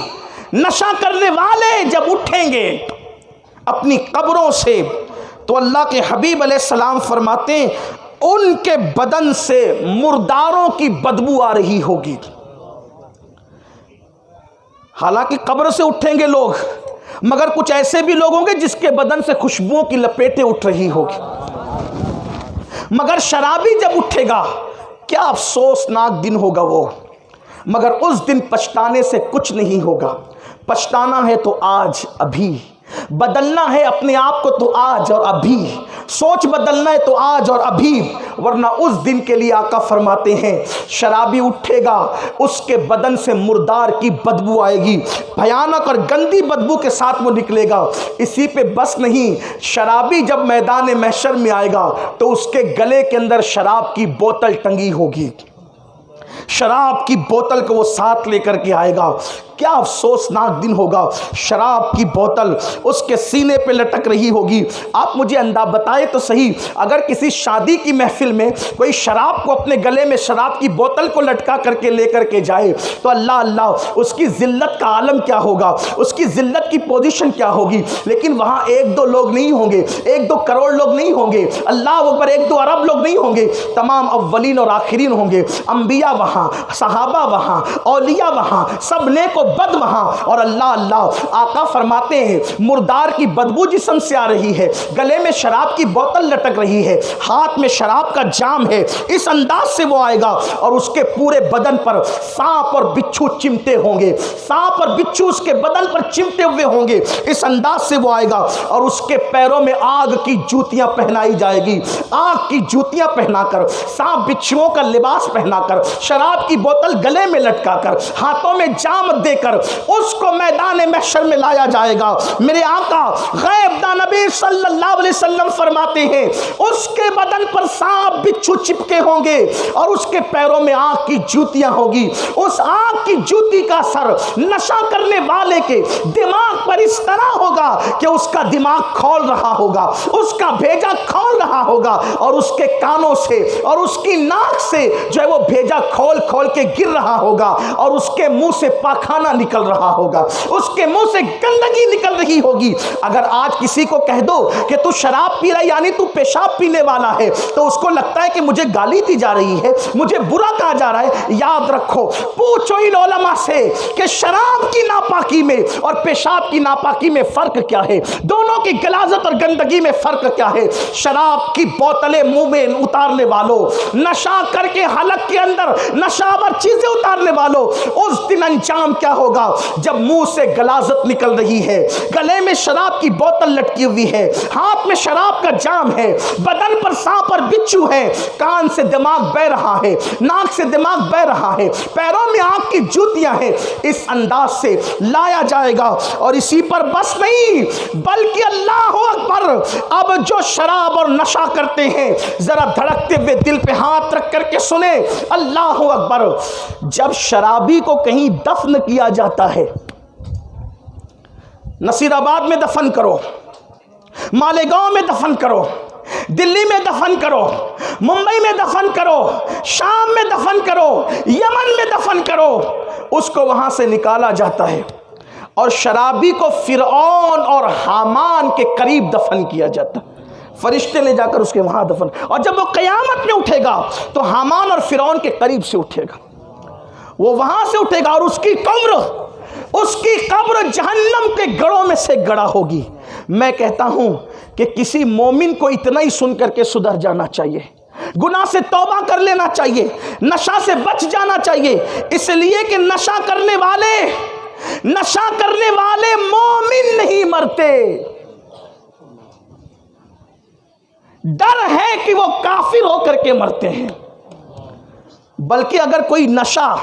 نشہ کرنے والے جب اٹھیں گے اپنی قبروں سے، تو اللہ کے حبیب علیہ السلام فرماتے ہیں ان کے بدن سے مرداروں کی بدبو آ رہی ہوگی. حالانکہ قبر سے اٹھیں گے لوگ، مگر کچھ ایسے بھی لوگ ہوں گے جس کے بدن سے خوشبوؤں کی لپیٹیں اٹھ رہی ہوگی. مگر شرابی جب اٹھے گا کیا افسوسناک دن ہوگا وہ. مگر اس دن پچھتانے سے کچھ نہیں ہوگا. پچھتانا ہے تو آج، ابھی بدلنا ہے اپنے آپ کو تو آج اور ابھی، سوچ بدلنا ہے تو آج اور ابھی، ورنہ اس دن کے لیے آقا فرماتے ہیں شرابی اٹھے گا اس کے بدن سے مردار کی بدبو آئے گی، بھیانک اور گندی بدبو کے ساتھ وہ نکلے گا. اسی پہ بس نہیں، شرابی جب میدان محشر میں آئے گا تو اس کے گلے کے اندر شراب کی بوتل ٹنگی ہوگی، شراب کی بوتل کو وہ ساتھ لے کر کے آئے گا. کیا افسوسناک دن ہوگا. شراب کی بوتل اس کے سینے پہ لٹک رہی ہوگی. آپ مجھے انداز بتائے تو صحیح، اگر کسی شادی کی محفل میں کوئی شراب کو اپنے گلے میں شراب کی بوتل کو لٹکا کر کے لے کر کے جائے تو اللہ اللہ اس کی ذلت کا عالم کیا ہوگا، اس کی ذلت کی پوزیشن کیا ہوگی. لیکن وہاں ایک دو لوگ نہیں ہوں گے، ایک دو کروڑ لوگ نہیں ہوں گے، اللہ اکبر، ایک دو ارب لوگ نہیں ہوں گے، تمام اولین اور آخرین ہوں گے. انبیاء وہاں، صحابہ وہاں، اولیاء وہاں، سب نیک و بد وہاں. اور اللہ اللہ آقا فرماتے ہیں مردار کی بدبو جسم سے آ رہی ہے، گلے میں شراب کی بوتل لٹک رہی ہے، ہاتھ میں شراب کا جام ہے. اس انداز سے وہ آئے گا اور اس کے پورے بدن پر سانپ اور بچھو چمٹے ہوں گے، سانپ اور بچھو اس کے بدن پر چمٹے ہوئے ہوں گے. اس انداز سے وہ آئے گا اور اس کے پیروں میں آگ کی جوتیاں پہنائی جائے گی، آگ کی جوتیاں پہنا کر، سانپ بچھوؤں کا لباس پہنا کر، شراب کی بوتل گلے میں لٹکا کر، ہاتھوں میں جام دے کر اس کو میدان محشر میں لایا جائے گا. میرے آقا غیب داں نبی صلی اللہ علیہ وسلم فرماتے ہیں اس کے بدن پر سانپ بچھو چپکے ہوں گے اور اس کے پیروں میں آگ کی جوتیاں ہوگی. اس آگ کی جوتی کا اثر نشہ کرنے والے کے دماغ پر اس طرح ہوگا کہ اس کا دماغ کھول رہا ہوگا، اس کا بھیجا کھول رہا ہوگا، اور اس کے کانوں سے اور اس کی ناک سے جو ہے وہ بھیجا کھول کھول کے گر رہا ہوگا، اور اس کے منہ سے پاخانہ نکل رہا ہوگا، اس کے منہ سے گندگی نکل رہی ہوگی۔ اگر آج کسی کو کہہ دو کہ تو شراب پی رہا ہے یعنی تو پیشاب پینے والا ہے، تو اس کو لگتا ہے کہ مجھے گالی دی جا رہی ہے، مجھے برا کہا جا رہا ہے۔ یاد رکھو، پوچھو ان علماء سے کہ شراب کی ناپاکی میں اور پیشاب کی ناپاکی میں فرق کیا ہے، دونوں کی غلاظت اور گندگی میں فرق کیا ہے۔ شراب کی بوتلیں منہ میں اتارنے والوں، نشہ کر کے حلق کے اندر نشاور چیزیں اتارنے والوں، اس دن انجام کیا ہوگا جب منہ سے غلاظت نکل رہی ہے، گلے میں شراب کی بوتل لٹکی ہوئی ہے، ہاتھ میں شراب کا جام ہے، بدن پر سانپ اور بچھو ہے، کان سے دماغ بہ رہا ہے، ناک سے دماغ بہ رہا ہے، پیروں میں آنکھ کی جوتیاں ہیں۔ اس انداز سے لایا جائے گا، اور اسی پر بس نہیں بلکہ اللہ اکبر، اب جو شراب اور نشہ کرتے ہیں ذرا دھڑکتے ہوئے دل پہ ہاتھ رکھ کر کے سنیں، اللہ اکبر، جب شرابی کو کہیں دفن کیا جاتا ہے، نصیر آباد میں دفن کرو، مالیگاؤں میں دفن کرو، دلی میں دفن کرو، ممبئی میں دفن کرو، شام میں دفن کرو، یمن میں دفن کرو، اس کو وہاں سے نکالا جاتا ہے، اور شرابی کو فرعون اور حامان کے قریب دفن کیا جاتا ہے، فرشتے لے جا کر اس کے وہاں دفن، اور جب وہ قیامت میں اٹھے گا تو حامان اور فرعون کے قریب سے اٹھے گا، وہ وہاں سے اٹھے گا، اور اس کی قبر جہنم کے گڑھوں میں سے گڑا ہوگی۔ میں کہتا ہوں کہ کسی مومن کو اتنا ہی سن کر کے سدھر جانا چاہیے، گناہ سے توبہ کر لینا چاہیے، نشہ سے بچ جانا چاہیے، اس لیے کہ نشہ کرنے والے مومن نہیں مرتے، ڈر ہے کہ وہ کافر ہو کر کے مرتے ہیں۔ بلکہ اگر کوئی نشہ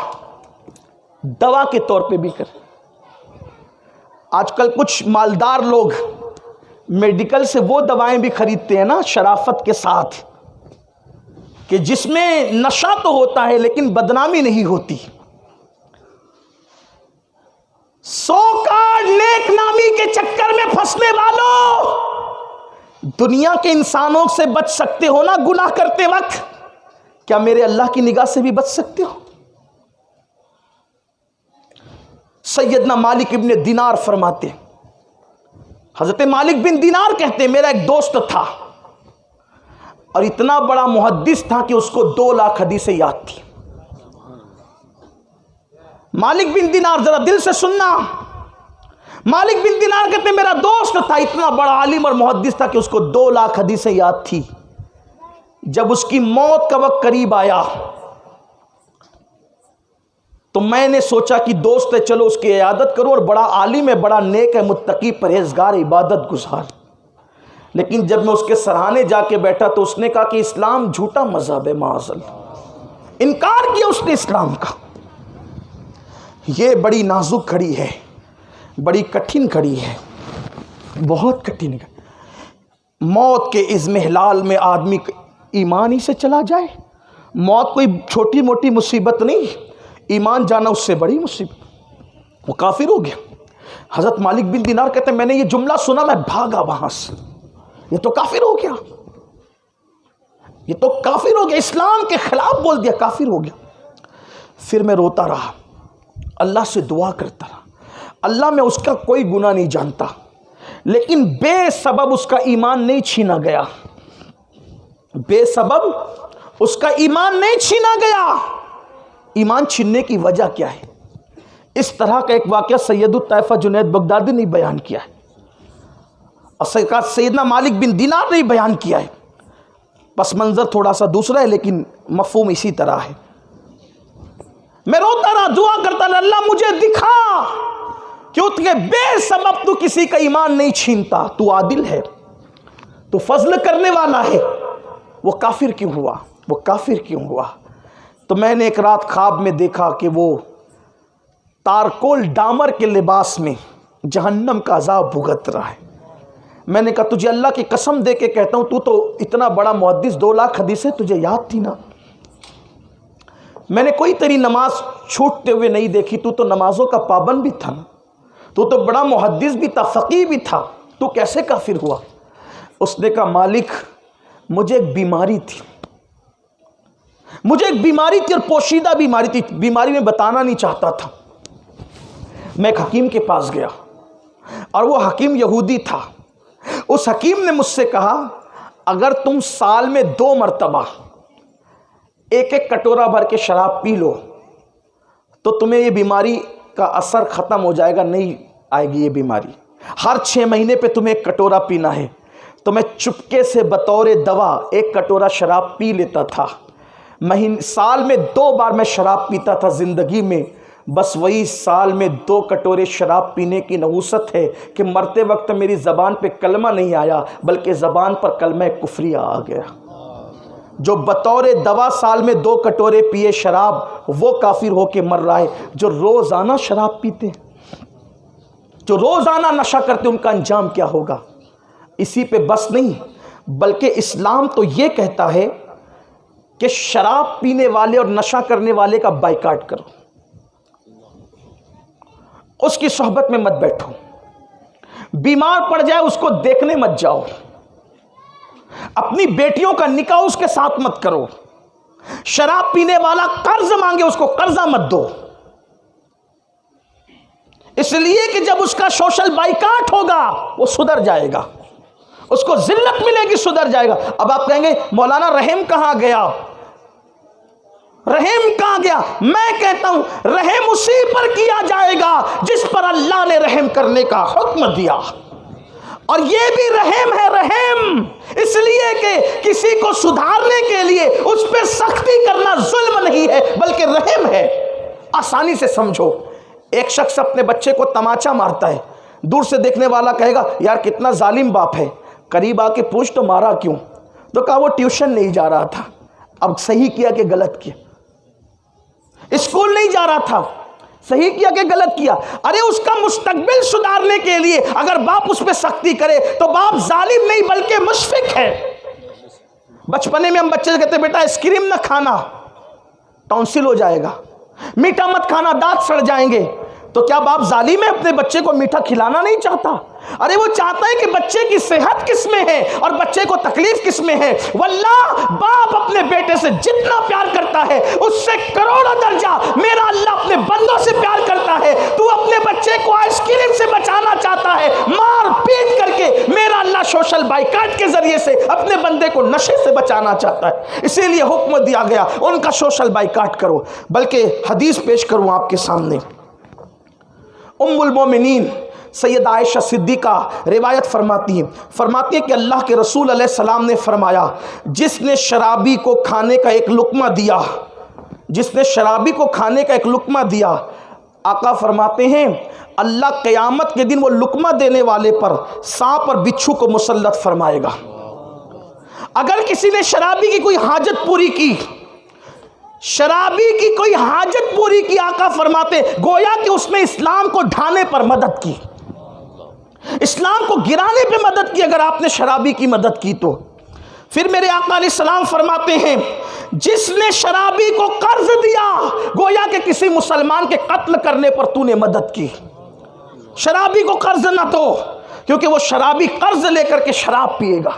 دوا کے طور پہ بھی کرے، آج کل کچھ مالدار لوگ میڈیکل سے وہ دوائیں بھی خریدتے ہیں نا شرافت کے ساتھ، کہ جس میں نشہ تو ہوتا ہے لیکن بدنامی نہیں ہوتی، سو کارڈ نیک نامی کے چکر میں پھنسنے والوں، دنیا کے انسانوں سے بچ سکتے ہو نا گناہ کرتے وقت، کیا میرے اللہ کی نگاہ سے بھی بچ سکتے ہو؟ سیدنا مالک ابن دینار فرماتے، حضرت مالک بن دینار کہتے میرا ایک دوست تھا، اور اتنا بڑا محدث تھا کہ اس کو 2 لاکھ حدیثیں یاد تھی۔ مالک بن دینار، ذرا دل سے سننا، مالک بن دینار کہتے میرا دوست تھا، اتنا بڑا عالم اور محدث تھا کہ اس کو 2 لاکھ حدیثیں یاد تھی۔ جب اس کی موت کا وقت قریب آیا تو میں نے سوچا کہ دوست ہے، چلو اس کی عیادت کروں، اور بڑا عالم ہے، بڑا نیک ہے، متقی، پرہیزگار، عبادت گزار۔ لیکن جب میں اس کے سرہانے جا کے بیٹھا تو اس نے کہا کہ اسلام جھوٹا مذہب ہے، معاذ اللہ، انکار کیا اس نے اسلام کا۔ یہ بڑی نازک گھڑی ہے، بڑی کٹھن گھڑی ہے، بہت کٹھن گھڑی۔ موت کے اضمحلال میں آدمی ایمان ہی سے چلا جائے، موت کوئی چھوٹی موٹی مصیبت نہیں، ایمان جانا اس سے بڑی مصیبت، وہ کافر ہو گیا۔ حضرت مالک بن دینار کہتے ہیں میں نے یہ جملہ سنا، میں بھاگا وہاں سے، یہ تو کافر ہو گیا، یہ تو کافر ہو گیا، اسلام کے خلاف بول دیا، کافر ہو گیا۔ پھر میں روتا رہا، اللہ سے دعا کرتا رہا، اللہ میں اس کا کوئی گناہ نہیں جانتا، لیکن بے سبب اس کا ایمان نہیں چھینا گیا، بے سبب اس کا ایمان نہیں چھینا گیا۔ ایمان چھیننے کی وجہ کیا ہے؟ اس طرح کا ایک واقعہ سید الطائفہ جنید بغدادی نے بیان کیا ہے، اور سیدنا مالک بن دینار نے بیان کیا ہے، پس منظر تھوڑا سا دوسرا ہے لیکن مفہوم اسی طرح ہے۔ میں روتا رہا، دعا کرتا رہا، اللہ مجھے دکھا کیونکہ بے سبب تو کسی کا ایمان نہیں چھینتا، تو عادل ہے، تو فضل کرنے والا ہے، وہ کافر کیوں ہوا، وہ کافر کیوں ہوا؟ تو میں نے ایک رات خواب میں دیکھا کہ وہ تارکول ڈامر کے لباس میں جہنم کا عذاب بھگت رہا ہے۔ میں نے کہا تجھے اللہ کی قسم دے کے کہتا ہوں، تو اتنا بڑا محدث، 2 لاکھ حدیثیں تجھے یاد تھی نا، میں نے کوئی تیری نماز چھوٹتے ہوئے نہیں دیکھی، تو نمازوں کا پابند بھی تھا نا، تو بڑا محدث بھی تھا، فقیہ بھی تھا، تو کیسے کافر ہوا؟ اس نے کہا مالک مجھے ایک بیماری تھی، مجھے ایک بیماری تھی اور پوشیدہ بیماری تھی، بیماری میں بتانا نہیں چاہتا تھا۔ میں ایک حکیم کے پاس گیا اور وہ حکیم یہودی تھا۔ اس حکیم نے مجھ سے کہا اگر تم سال میں 2 مرتبہ ایک ایک کٹورا بھر کے شراب پی لو تو تمہیں یہ بیماری کا اثر ختم ہو جائے گا، نہیں آئے گی یہ بیماری۔ ہر 6 مہینے پہ تمہیں ایک کٹورا پینا ہے۔ تو میں چپکے سے بطور دوا ایک کٹورا شراب پی لیتا تھا۔ سال میں 2 بار میں شراب پیتا تھا زندگی میں، بس وہی سال میں 2 کٹورے شراب پینے کی نحوست ہے کہ مرتے وقت میری زبان پہ کلمہ نہیں آیا بلکہ زبان پر کلمہ کفریہ آ گیا۔ جو بطور دوا سال میں 2 کٹورے پیے شراب وہ کافر ہو کے مر رہا ہے۔ جو روزانہ شراب پیتے، جو روزانہ نشہ کرتے، ان کا انجام کیا ہوگا؟ اسی پہ بس نہیں بلکہ اسلام تو یہ کہتا ہے کہ شراب پینے والے اور نشہ کرنے والے کا بائیکاٹ کرو، اس کی صحبت میں مت بیٹھو، بیمار پڑ جائے اس کو دیکھنے مت جاؤ، اپنی بیٹیوں کا نکاح اس کے ساتھ مت کرو، شراب پینے والا قرض مانگے اس کو قرضہ مت دو، اس لیے کہ جب اس کا سوشل بائیکاٹ ہوگا وہ سدھر جائے گا، اس کو ذلت ملے گی، سدھر جائے گا۔ اب آپ کہیں گے مولانا رحم کہاں گیا؟ رحم کہاں گیا؟ میں کہتا ہوں رحم اسی پر کیا جائے گا جس پر اللہ نے رحم کرنے کا حکم دیا، اور یہ بھی رحم ہے، رحم اس لیے کہ کسی کو سدھارنے کے لیے اس پہ سختی کرنا ظلم نہیں ہے بلکہ رحم ہے۔ آسانی سے سمجھو، ایک شخص اپنے بچے کو تماچا مارتا ہے، دور سے دیکھنے والا کہے گا یار کتنا ظالم باپ ہے، قریب آ کے پوچھ تو مارا کیوں؟ تو کہا وہ ٹیوشن نہیں جا رہا تھا۔ اب صحیح کیا کہ غلط کیا؟ اسکول نہیں جا رہا تھا، صحیح کیا کہ غلط کیا؟ ارے اس کا مستقبل سدھارنے کے لیے اگر باپ اس پہ سختی کرے تو باپ ظالم نہیں بلکہ مشفق ہے۔ بچپنے میں ہم بچے سے کہتے بیٹا آئس کریم نہ کھانا، ٹونسل ہو جائے گا، میٹھا مت کھانا، دانت سڑ جائیں گے، تو کیا باپ ظالم ہے اپنے بچے کو میٹھا کھلانا نہیں چاہتا؟ ارے وہ چاہتا ہے کہ بچے کی صحت کس میں ہے اور بچے کو تکلیف کس میں ہے۔ واللہ باپ اپنے بیٹے سے جتنا پیار کرتا ہے اس سے کروڑوں درجہ میرا اللہ اپنے بندوں سے پیار کرتا ہے۔ تو اپنے بچے کو آئس کریم سے بچانا چاہتا ہے، مار پیٹ کر کے، میرا اللہ سوشل بائیکاٹ کے ذریعے سے اپنے بندے کو نشے سے بچانا چاہتا ہے، اسی لیے حکم دیا گیا ان کا سوشل بائیکاٹ کرو۔ بلکہ حدیث پیش کروں آپ کے سامنے، ام المومنین سید عائشہ صدیقہ روایت فرماتی ہیں کہ اللہ کے رسول علیہ السلام نے فرمایا جس نے شرابی کو کھانے کا ایک لقمہ دیا، جس نے شرابی کو کھانے کا ایک لقمہ دیا، آقا فرماتے ہیں اللہ قیامت کے دن وہ لقمہ دینے والے پر سانپ اور بچھو کو مسلط فرمائے گا۔ اگر کسی نے شرابی کی کوئی حاجت پوری کی، شرابی کی کوئی حاجت پوری کی، آقا فرماتے گویا کہ اس نے اسلام کو ڈھانے پر مدد کی، اسلام کو گرانے پہ مدد کی اگر آپ نے شرابی کی مدد کی تو۔ پھر میرے آقا علیہ السلام فرماتے ہیں جس نے شرابی کو قرض دیا گویا کہ کسی مسلمان کے قتل کرنے پر تو نے مدد کی۔ شرابی کو قرض نہ دو کیونکہ وہ شرابی قرض لے کر کے شراب پیے گا،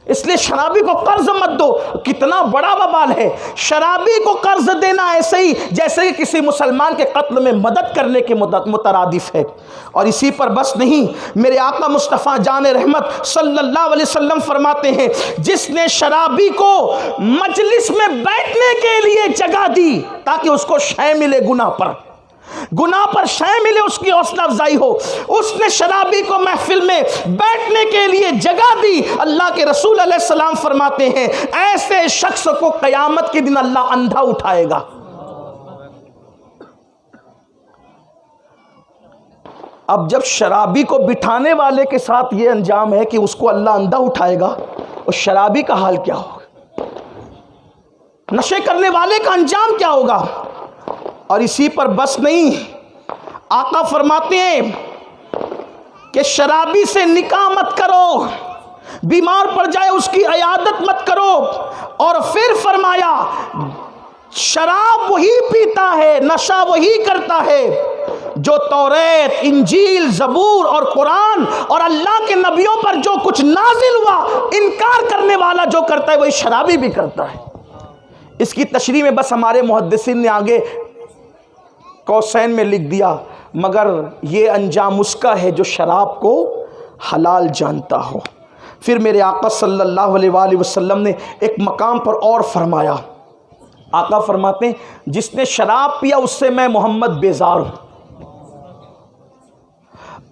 اس لیے شرابی کو قرض مت دو۔ کتنا بڑا وبال ہے، شرابی کو قرض دینا ایسے ہی جیسے کہ کسی مسلمان کے قتل میں مدد کرنے کے مترادف ہے۔ اور اسی پر بس نہیں، میرے آقا مصطفیٰ جان رحمت صلی اللہ علیہ وسلم فرماتے ہیں جس نے شرابی کو مجلس میں بیٹھنے کے لیے جگہ دی تاکہ اس کو شے ملے، گناہ پر شے ملے، اس کی حوصلہ افزائی ہو، اس نے شرابی کو محفل میں بیٹھنے کے لیے جگہ دی، اللہ کے رسول علیہ السلام فرماتے ہیں ایسے شخص کو قیامت کے دن اللہ اندھا اٹھائے گا۔ اب جب شرابی کو بٹھانے والے کے ساتھ یہ انجام ہے کہ اس کو اللہ اندھا اٹھائے گا، اس شرابی کا حال کیا ہوگا؟ نشے کرنے والے کا انجام کیا ہوگا؟ اور اسی پر بس نہیں، آقا فرماتے ہیں کہ شرابی سے نکاح مت کرو، بیمار پڑ جائے اس کی عیادت مت کرو، اور پھر فرمایا شراب وہی پیتا ہے، نشہ وہی کرتا ہے جو توریت، انجیل، زبور اور قرآن اور اللہ کے نبیوں پر جو کچھ نازل ہوا انکار کرنے والا جو کرتا ہے وہی شرابی بھی کرتا ہے۔ اس کی تشریح میں بس ہمارے محدثین نے آگے قوسین میں لکھ دیا مگر یہ انجام اس کا ہے جو شراب کو حلال جانتا ہو۔ پھر میرے آقا صلی اللہ علیہ وآلہ وسلم نے ایک مقام پر اور فرمایا، آقا فرماتے ہیں جس نے شراب پیا اس سے میں محمد بیزار ہوں،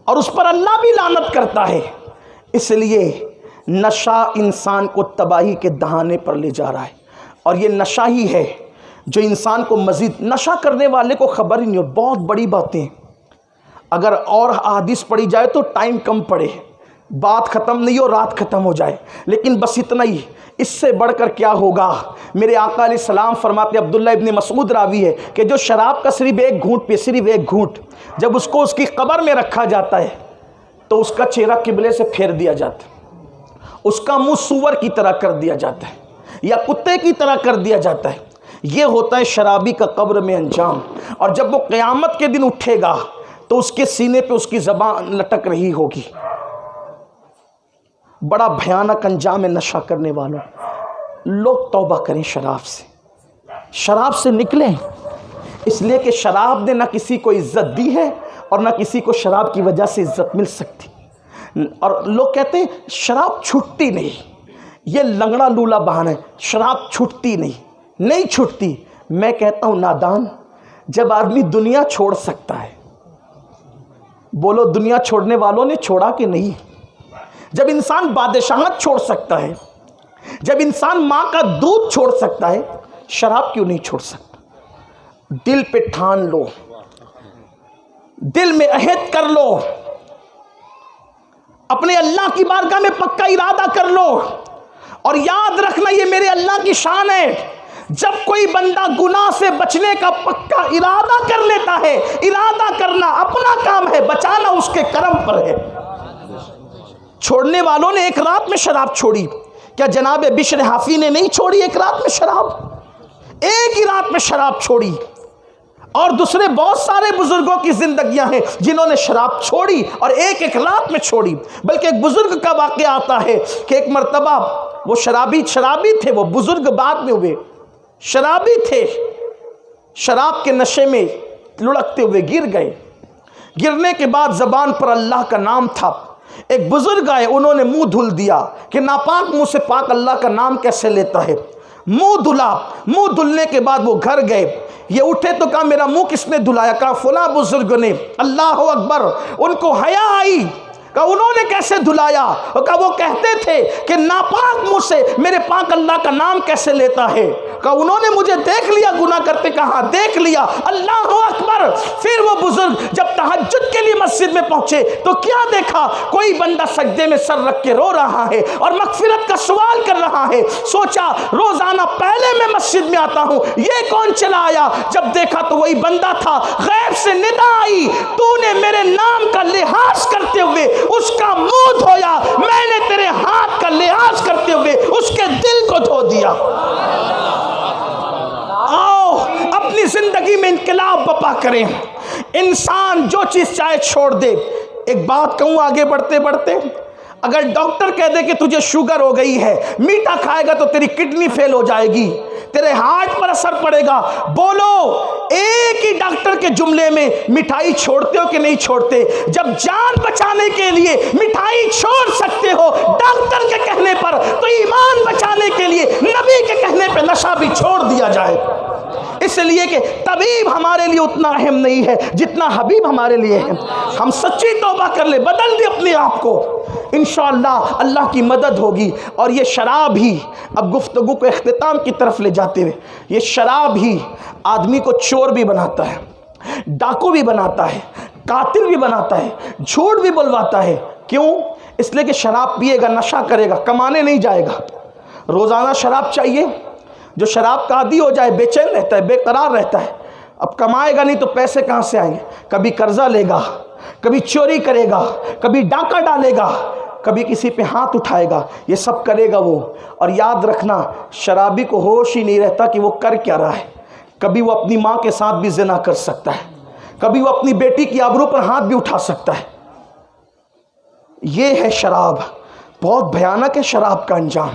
اور اس پر اللہ بھی لعنت کرتا ہے۔ اس لیے نشہ انسان کو تباہی کے دہانے پر لے جا رہا ہے، اور یہ نشہ ہی ہے جو انسان کو مزید، نشہ کرنے والے کو خبر ہی نہیں ہو۔ بہت بڑی باتیں اگر اور احادیث پڑھی جائے تو ٹائم کم پڑے، بات ختم نہیں ہو، رات ختم ہو جائے، لیکن بس اتنا ہی، اس سے بڑھ کر کیا ہوگا۔ میرے آقا علیہ السلام فرماتے، عبداللہ ابن مسعود راوی ہے کہ جو شراب کا صرف ایک گھونٹ پہ، صرف ایک گھونٹ، جب اس کو اس کی قبر میں رکھا جاتا ہے تو اس کا چہرہ قبلے سے پھیر دیا جاتا ہے، اس کا منہ سور کی طرح کر دیا جاتا ہے یا کتے کی طرح کر دیا جاتا ہے۔ یہ ہوتا ہے شرابی کا قبر میں انجام، اور جب وہ قیامت کے دن اٹھے گا تو اس کے سینے پہ اس کی زبان لٹک رہی ہوگی۔ بڑا بھیانک انجام ہے نشہ کرنے والوں۔ لوگ توبہ کریں شراب سے، شراب سے نکلیں، اس لیے کہ شراب نے نہ کسی کو عزت دی ہے اور نہ کسی کو شراب کی وجہ سے عزت مل سکتی۔ اور لوگ کہتے ہیں شراب چھٹتی نہیں، یہ لنگڑا لولا بہانہ ہے، شراب چھٹتی نہیں چھٹتی۔ میں کہتا ہوں نادان، جب آدمی دنیا چھوڑ سکتا ہے، بولو دنیا چھوڑنے والوں نے چھوڑا کہ نہیں؟ جب انسان بادشاہت چھوڑ سکتا ہے، جب انسان ماں کا دودھ چھوڑ سکتا ہے، شراب کیوں نہیں چھوڑ سکتا؟ دل پہ ٹھان لو، دل میں عہد کر لو، اپنے اللہ کی بارگاہ میں پکا ارادہ کر لو، اور یاد رکھنا یہ میرے اللہ کی شان ہے، جب کوئی بندہ گناہ سے بچنے کا پکا ارادہ کر لیتا ہے، ارادہ کرنا اپنا کام ہے، بچانا اس کے کرم پر ہے۔ چھوڑنے والوں نے ایک رات میں شراب چھوڑی، کیا جناب بشر حافی نے نہیں چھوڑی ایک رات میں شراب؟ ایک ہی رات میں شراب چھوڑی۔ اور دوسرے بہت سارے بزرگوں کی زندگیاں ہیں جنہوں نے شراب چھوڑی اور ایک ایک رات میں چھوڑی۔ بلکہ ایک بزرگ کا واقعہ آتا ہے کہ ایک مرتبہ وہ شرابی تھے، وہ بزرگ بعد میں ہوئے، شرابی تھے، شراب کے نشے میں لڑکتے ہوئے گر گئے۔ گرنے کے بعد زبان پر اللہ کا نام تھا۔ ایک بزرگ آئے، انہوں نے منہ دھل دیا کہ ناپاک منہ سے پاک اللہ کا نام کیسے لیتا ہے۔ منہ دھلا، منہ دھلنے کے بعد وہ گھر گئے۔ یہ اٹھے تو کہا میرا منہ کس نے دھلایا؟ کہا فلاں بزرگ نے۔ اللہ اکبر! ان کو حیا آئی، کہا انہوں نے کیسے دھلایا؟ کہا وہ کہتے تھے کہ ناپاک منہ سے میرے پاک اللہ کا نام کیسے لیتا ہے؟ کہا انہوں نے مجھے دیکھ لیا گناہ کرتے، کہا دیکھ لیا۔ اللہ اکبر! پھر وہ بزرگ جب تہجد کے لیے مسجد میں پہنچے تو کیا دیکھا؟ کوئی بندہ سجدے میں سر رکھ کے رو رہا ہے اور مغفرت کا سوال کر رہا ہے۔ سوچا روزانہ پہلے میں مسجد میں آتا ہوں، یہ کون چلا آیا؟ جب دیکھا تو وہی بندہ تھا۔ غیب سے ندا آئی، تو نے میرے نام کا لحاظ کرتے ہوئے اس کا منہ دھویا، میں نے تیرے ہاتھ کا لحاظ کرتے ہوئے اس کے دل کو دھو دیا۔ آؤ اپنی زندگی میں انقلاب برپا کریں۔ انسان جو چیز چاہے چھوڑ دے۔ ایک بات کہوں آگے بڑھتے بڑھتے، اگر ڈاکٹر کہہ دے کہ تجھے شوگر ہو گئی ہے، میٹھا کھائے گا تو تیری کڈنی فیل ہو جائے گی، تیرے ہارٹ پر اثر پڑے گا، بولو ایک ہی ڈاکٹر کے جملے میں مٹھائی چھوڑتے ہو کہ نہیں چھوڑتے؟ جب جان بچانے کے لیے مٹھائی چھوڑ سکتے ہو ڈاکٹر کے کہنے پر، تو ایمان بچانے کے لیے نبی کے کہنے پہ نشہ بھی چھوڑ دیا جائے۔ اس لیے کہ طبیب ہمارے لیے اتنا اہم نہیں ہے جتنا حبیب ہمارے لیے ہے۔ ہم سچی توبہ کر لیں، بدل دیں اپنے آپ کو، انشاءاللہ اللہ کی مدد ہوگی۔ اور یہ شراب ہی، اب گفتگو کو اختتام کی طرف لے جاتے ہوئے، یہ شراب ہی آدمی کو چور بھی بناتا ہے، ڈاکو بھی بناتا ہے، قاتل بھی بناتا ہے، جھوٹ بھی بلواتا ہے۔ کیوں؟ اس لیے کہ شراب پیے گا، نشہ کرے گا، کمانے نہیں جائے گا۔ روزانہ شراب چاہیے۔ جو شراب کا عادی ہو جائے بے چین رہتا ہے، بے قرار رہتا ہے۔ اب کمائے گا نہیں تو پیسے کہاں سے آئیں گے؟ کبھی قرضہ لے گا، کبھی چوری کرے گا، کبھی ڈاکہ ڈالے گا، کبھی کسی پہ ہاتھ اٹھائے گا، یہ سب کرے گا وہ۔ اور یاد رکھنا شرابی کو ہوش ہی نہیں رہتا کہ وہ کر کیا رہا ہے۔ کبھی وہ اپنی ماں کے ساتھ بھی زنا کر سکتا ہے، کبھی وہ اپنی بیٹی کی آبرو پر ہاتھ بھی اٹھا سکتا ہے۔ یہ ہے شراب، بہت بھیانک ہے شراب کا انجام،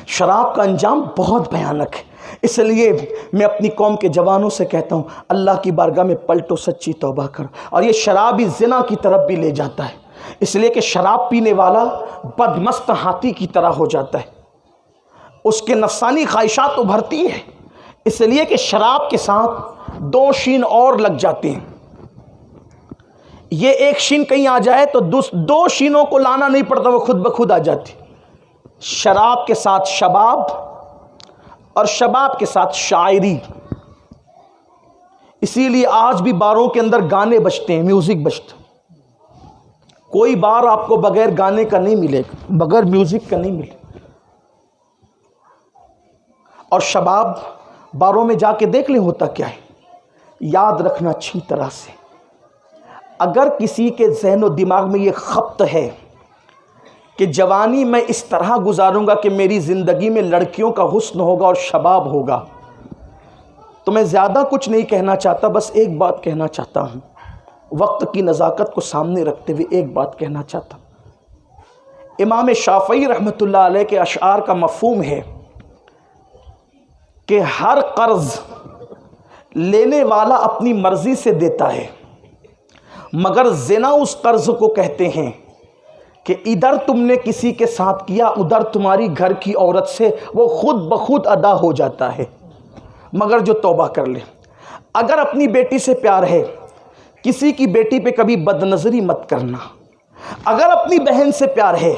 شراب کا انجام بہت بھیانک ہے۔ اس لیے میں اپنی قوم کے جوانوں سے کہتا ہوں، اللہ کی بارگاہ میں پلٹو، سچی توبہ کرو۔ اور یہ شراب ہی زنا کی طرف بھی لے جاتا ہے، اس لیے کہ شراب پینے والا بدمست ہاتھی کی طرح ہو جاتا ہے، اس کے نفسانی خواہشات ابھرتی ہے، اس لیے کہ شراب کے ساتھ 2 شین اور لگ جاتے ہیں۔ یہ ایک شین کہیں آ جائے تو 2 شینوں کو لانا نہیں پڑتا، وہ خود بخود آ جاتی۔ شراب کے ساتھ شباب اور شباب کے ساتھ شاعری، اسی لیے آج بھی باروں کے اندر گانے بجتے ہیں، میوزک بجتے ہیں۔ کوئی بار آپ کو بغیر گانے کا نہیں ملے گا، بغیر میوزک کا نہیں ملے گا۔ اور شباب باروں میں جا کے دیکھ لیں ہوتا کیا ہے۔ یاد رکھنا اچھی طرح سے، اگر کسی کے ذہن و دماغ میں یہ خبط ہے کہ جوانی میں اس طرح گزاروں گا کہ میری زندگی میں لڑکیوں کا حسن ہوگا اور شباب ہوگا، تو میں زیادہ کچھ نہیں کہنا چاہتا، بس ایک بات کہنا چاہتا ہوں، وقت کی نزاکت کو سامنے رکھتے ہوئے ایک بات کہنا چاہتا ہوں۔ امام شافعی رحمۃ اللہ علیہ کے اشعار کا مفہوم ہے کہ ہر قرض لینے والا اپنی مرضی سے دیتا ہے، مگر زنا اس قرض کو کہتے ہیں کہ ادھر تم نے کسی کے ساتھ کیا، ادھر تمہاری گھر کی عورت سے وہ خود بخود ادا ہو جاتا ہے، مگر جو توبہ کر لے۔ اگر اپنی بیٹی سے پیار ہے، کسی کی بیٹی پہ کبھی بد نظری مت کرنا۔ اگر اپنی بہن سے پیار ہے،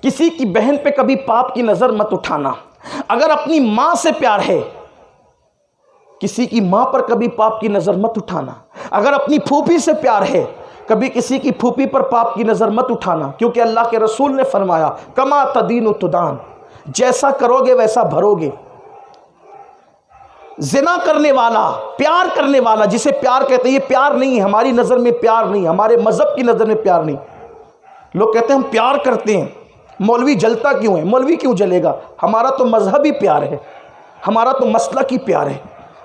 کسی کی بہن پہ کبھی پاپ کی نظر مت اٹھانا۔ اگر اپنی ماں سے پیار ہے، کسی کی ماں پر کبھی پاپ کی نظر مت اٹھانا۔ اگر اپنی پھوپھی سے پیار ہے، کبھی کسی کی پھوپھی پر پاپ کی نظر مت اٹھانا، کیونکہ اللہ کے رسول نے فرمایا کما تدین تدان، جیسا کرو گے ویسا بھرو گے۔ زنا کرنے والا، پیار کرنے والا، جسے پیار کہتے ہیں، یہ پیار نہیں ہے، ہماری نظر میں پیار نہیں، ہمارے مذہب کی نظر میں پیار نہیں۔ لوگ کہتے ہیں ہم پیار کرتے ہیں، مولوی جلتا کیوں ہے؟ مولوی کیوں جلے گا؟ ہمارا تو مذہبی پیار ہے، ہمارا تو مسلکی پیار ہے،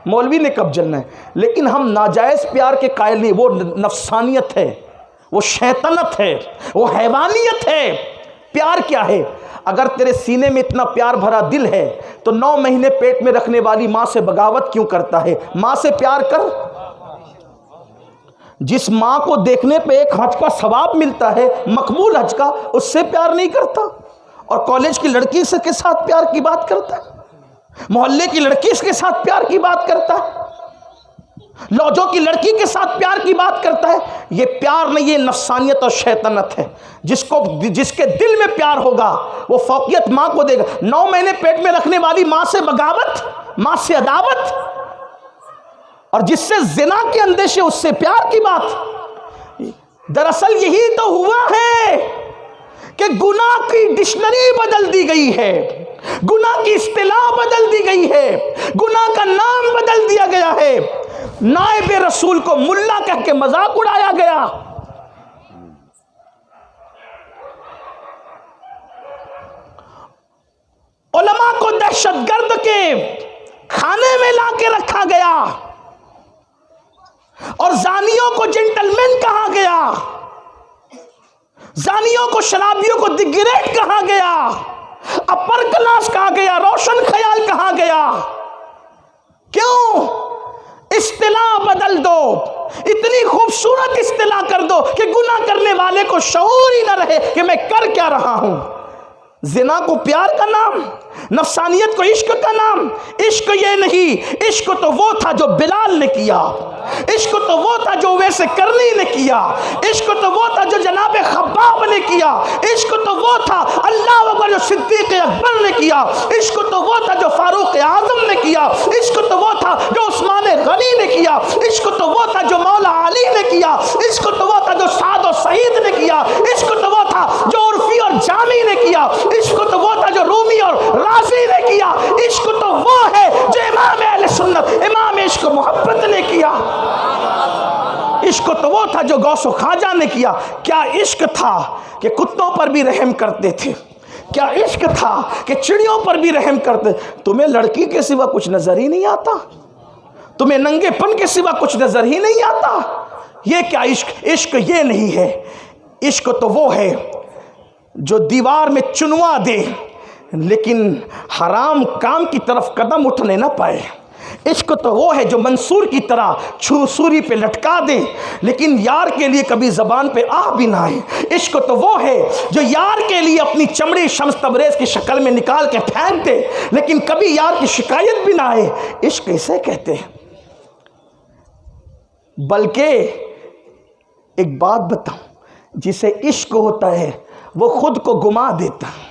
مولوی نے کب جلنا ہے؟ لیکن ہم ناجائز پیار کے قائل نہیں، وہ نفسانیت ہے، وہ شیطنت ہے، وہ حیوانیت ہے۔ پیار کیا ہے؟ اگر تیرے سینے میں اتنا پیار بھرا دل ہے تو 9 مہینے پیٹ میں رکھنے والی ماں سے بغاوت کیوں کرتا ہے؟ ماں سے پیار کر۔ جس ماں کو دیکھنے پہ ایک حج کا ثواب ملتا ہے، مقبول حج کا، اس سے پیار نہیں کرتا، اور کالج کی لڑکی سے کے ساتھ پیار کی بات کرتا ہے، محلے کی لڑکی اس کے ساتھ پیار کی بات کرتا ہے، لوجوں کی لڑکی کے ساتھ پیار کی بات کرتا ہے۔ یہ پیار نہیں، یہ نفسانیت اور شیطنت ہے۔ جس کے دل میں پیار ہوگا وہ فوقیت ماں کو دے گا۔ 9 مہینے پیٹ میں رکھنے والی ماں سے بغاوت، ماں سے عداوت، اور جس سے زنا کے اندیشے اس سے پیار کی بات۔ دراصل یہی تو ہوا ہے کہ گناہ کی ڈکشنری بدل دی گئی ہے، گناہ کی اصطلاح بدل دی گئی ہے، گناہ کا نام بدل دیا گیا ہے، نائب رسول کو ملا کہہ کے مذاق اڑایا گیا۔ علماء کو دہشت گرد کے کھانے میں لا کے رکھا گیا، اور زانیوں کو جنٹل مین کہا گیا، زانیوں کو، شرابیوں کو دی گریٹ کہا گیا، اپر کلاس کہا گیا، روشن خیال کہا گیا۔ کیوں؟ اصطلاح بدل دو، اتنی خوبصورت اصطلاح کر دو کہ گناہ کرنے والے کو شعور ہی نہ رہے کہ میں کر کیا رہا ہوں۔ زنا کو پیار کا نام، نفسانیت کو عشق کا نام۔ عشق یہ نہیں، عشق تو وہ تھا جو بلال نے کیا، عشق تو وہ تھا جو ویسے کرنی نے کیا، عشق تو وہ تھا جو جناب خباب نے کیا، عشق تو وہ تھا اللہ اکبر جو صدیق اکبر نے کیا، عشق تو وہ تھا جو فاروق اعظم نے کیا، عشق تو وہ تھا جو عثمان غنی نے کیا، عشق تو وہ تھا جو مولا علی نے کیا، عشق تو وہ تھا جو سعد و سعید نے کیا، عشق تو وہ تھا جو عرفی اور جامی نے کیا، عشق تو وہ تھا جو رومی اور رازی نے کیا، عشق تو وہ ہے جو امام اہل سنت امام عشق محبت نے کیا، عشق تو وہ تھا جو غوث و خواجہ نے کیا۔ کیا عشق تھا کہ کتوں پر بھی رحم کرتے تھے، کیا عشق تھا کہ چڑیوں پر بھی رحم کرتے۔ تمہیں لڑکی کے سوا کچھ نظر ہی نہیں آتا، تمہیں ننگے پن کے سوا کچھ نظر ہی نہیں آتا۔ یہ کیا عشق؟ عشق یہ نہیں ہے، عشق تو وہ ہے جو دیوار میں چنوا دے لیکن حرام کام کی طرف قدم اٹھنے نہ پائے۔ عشق تو وہ ہے جو منصور کی طرح سوری پہ لٹکا دے لیکن یار کے لیے کبھی زبان پہ آہ بھی نہ آئے۔ عشق تو وہ ہے جو یار کے لیے اپنی چمڑی شمس تبریز کی شکل میں نکال کے پھینک دے لیکن کبھی یار کی شکایت بھی نہ آئے۔ عشق اسے کہتے ہیں۔ بلکہ ایک بات بتاؤں، جسے عشق ہوتا ہے وہ خود کو گما دیتا ہے،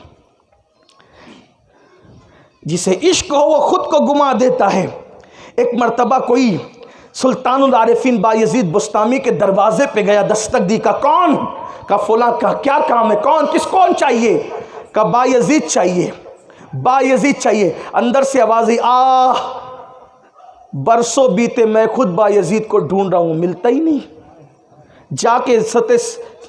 جسے عشق ہو وہ خود کو گما دیتا ہے۔ ایک مرتبہ کوئی سلطان العارفین بایزید بستامی کے دروازے پہ گیا، دستک دی، کا کون؟ کا فلاں، کا کیا کام ہے؟ کون؟ کون چاہیے؟ کا بایزید چاہیے، بایزید چاہیے۔ اندر سے آواز آئی، آہ برسوں بیتے میں خود بایزید کو ڈھونڈ رہا ہوں، ملتا ہی نہیں۔ جا کے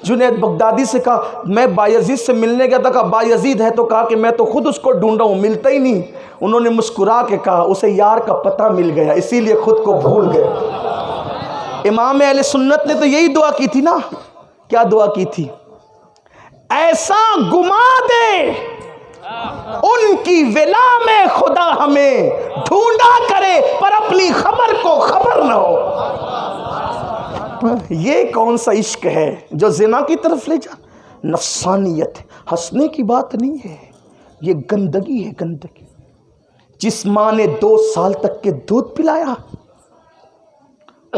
جنید بغدادی سے کہا میں بایزید سے ملنے گیا تھا، کہا بایزید ہے، تو کہا کہ میں تو خود اس کو ڈھونڈ رہا ہوں، ملتا ہی نہیں۔ انہوں نے مسکرا کے کہا اسے یار کا پتہ مل گیا اسی لیے خود کو بھول گئے۔ امام اہل سنت نے تو یہی دعا کی تھی نا، کیا دعا کی تھی؟ ایسا گما دے ان کی ولا میں خدا ہمیں، ڈھونڈا کرے پر اپنی خبر کو خبر نہ ہو۔ یہ کون سا عشق ہے جو زنا کی طرف لے جا؟ نفسانیت، ہنسنے کی بات نہیں ہے، یہ گندگی ہے، گندگی۔ جس ماں نے 2 سال تک کے دودھ پلایا،